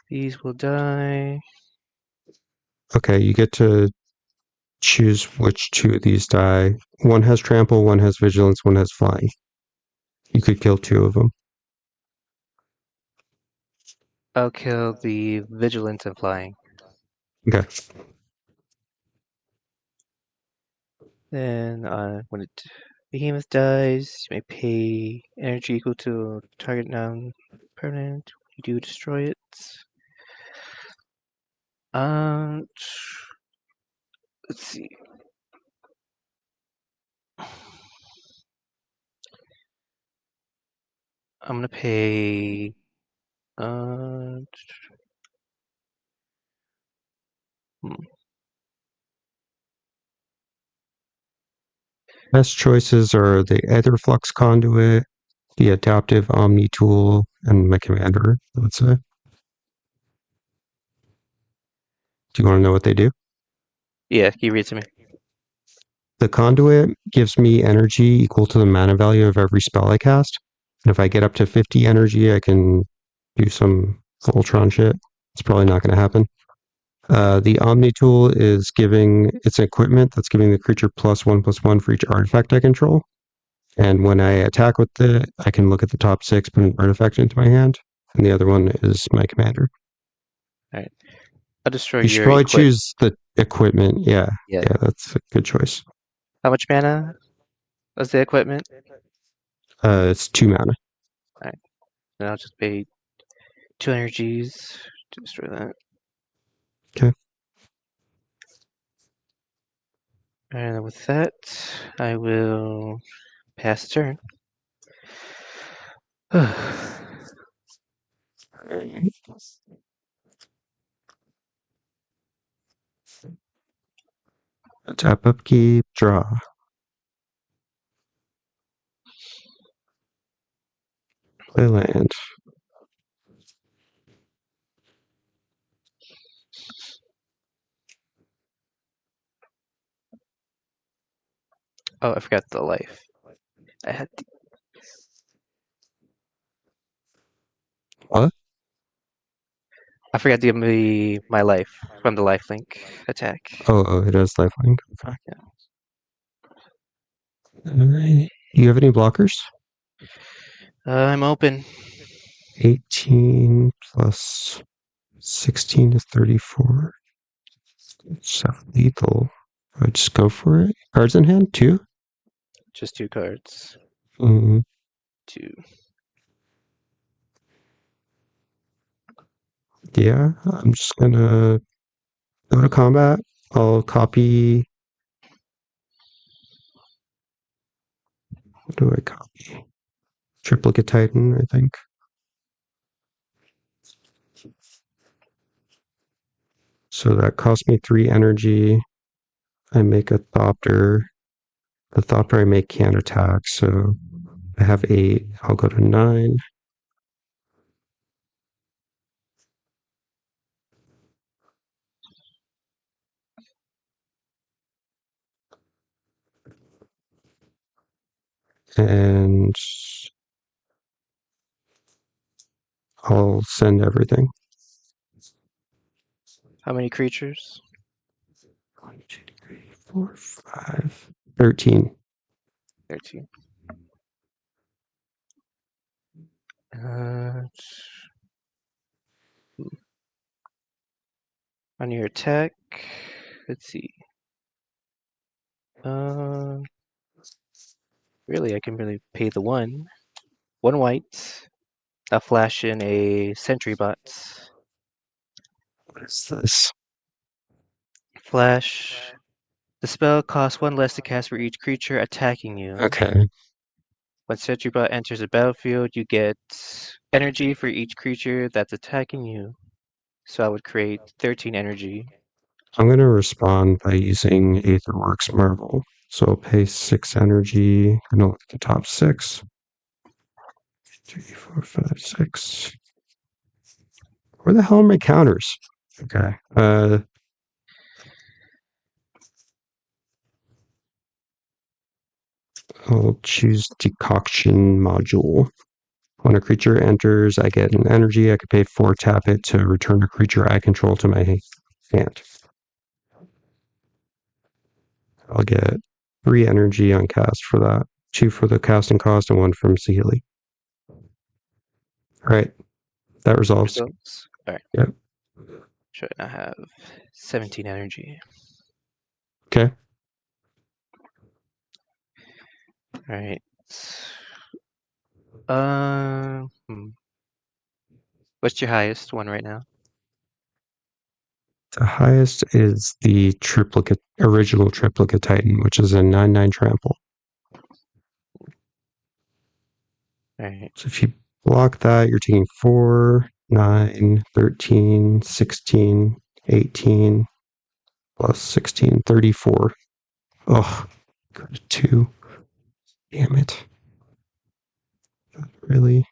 These will die. Okay, you get to choose which 2 of these die. One has Trample, one has Vigilance, one has Flying. You could kill 2 of them. I'll kill the Vigilance and Flying. Okay. Then when it Behemoth dies, you may pay energy equal to target non-permanent. You do destroy it. Let's see. I'm gonna pay. Hmm. Best choices are the Aetherflux Conduit, the Adaptive Omni Tool, and my Commander, I would say. Do you want to know what they do? Yeah, can you read it to me? The Conduit gives me energy equal to the mana value of every spell I cast. And if I get up to 50 energy, I can do some Voltron shit. It's probably not going to happen. The Omni Tool is giving it's an equipment that's giving the creature +1/+1 for each artifact I control. And when I attack with it, I can look at the top 6, put an artifact into my hand, and the other one is my commander. All right. I'll destroy You should your probably choose the equipment. Yeah, Yeah. that's a good choice. How much mana was the equipment? It's 2 mana. And I'll just pay 2 energies to destroy that. Okay. And with that, I will pass turn. Tap upkeep, draw. Play land. Oh, I forgot the life. I had What? I forgot to give me my life from the lifelink attack. Oh, it has lifelink. Okay. Yeah. Alright. Do you have any blockers? I'm open. 18 plus 16 is 34. It's lethal. I just go for it. Cards in hand? 2? Just 2 cards. Mm, 2. yeah, I'm just gonna go to combat. I'll copy. What do I copy? Triplicate Titan, I think. So that cost me 3 energy. I make a Thopter. The Thopter I make can't attack, so I have 8. I'll go to 9. And I'll send everything. How many creatures? 1, 2, 3, 4, 5, 13. 13. Uh, on your attack, let's see. Really, I can really pay the 1 white. I'll flash in a sentry bot. What is this? Flash. The spell costs 1 less to cast for each creature attacking you. Okay. When sentry bot enters the battlefield, you get energy for each creature that's attacking you. So I would create 13 energy. I'm going to respond by using Aetherworks Marvel. So I'll pay 6 energy. I'm going to look at the top 6. 3, 4, 5, 6. Where the hell are my counters? Okay. I'll choose Decoction Module. When a creature enters, I get an energy. I could pay 4, tap it to return a creature I control to my hand. I'll get 3 energy on cast for that. 2 for the casting cost and 1 from Saheeli. Alright. That resolves. Results. Alright. Yep. Should I have 17 energy? Okay. Alright. What's your highest one right now? The highest is the original triplicate Titan, which is a 9/9 trample. Alright. So if you block that, you're taking 4, 9, 13, 16, 18, plus 16, 34. Oh, go to 2. Damn it. Really?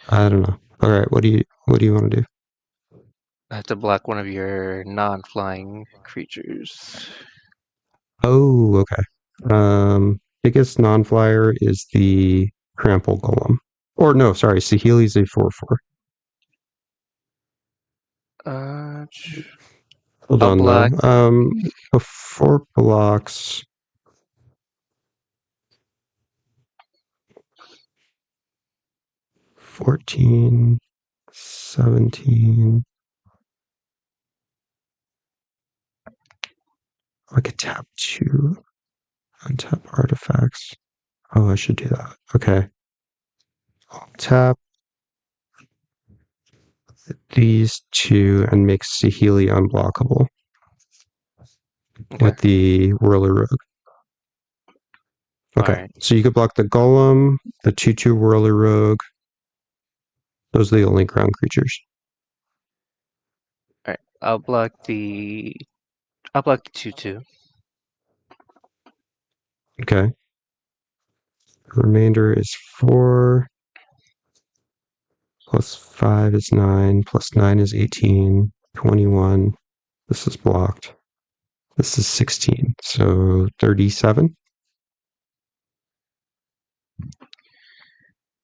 I don't know. All right, what do you want to do? I have to block one of your non-flying creatures. Oh, okay. Biggest non-flyer is the Trample Golem. Or no, sorry, Saheeli's a 4/4. Hold I'll on block. though. Before blocks. $14, $17. I could tap 2, untap artifacts. Oh, I should do that. Okay. I'll tap these 2 and make Saheeli unblockable Okay. with the Whirler Rogue. Okay, Alright. so you could block the Golem, the 2/2 Whirler Rogue. Those are the only ground creatures. Alright. I'll block the 2/2. Okay. The remainder is 4. Plus 5 is 9. Plus 9 is 18. 21. This is blocked. This is 16. So 37.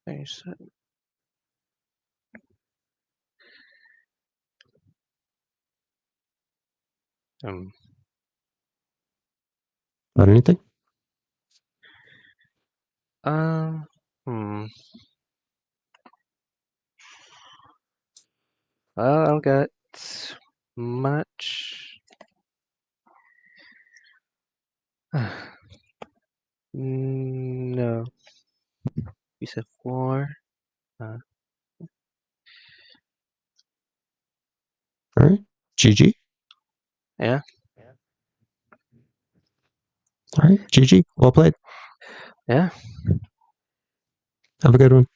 There's Got anything? hmm. Well, I don't got much. No. You said 4. All right. GG. Yeah. All right. GG. Well played. Yeah. Have a good one.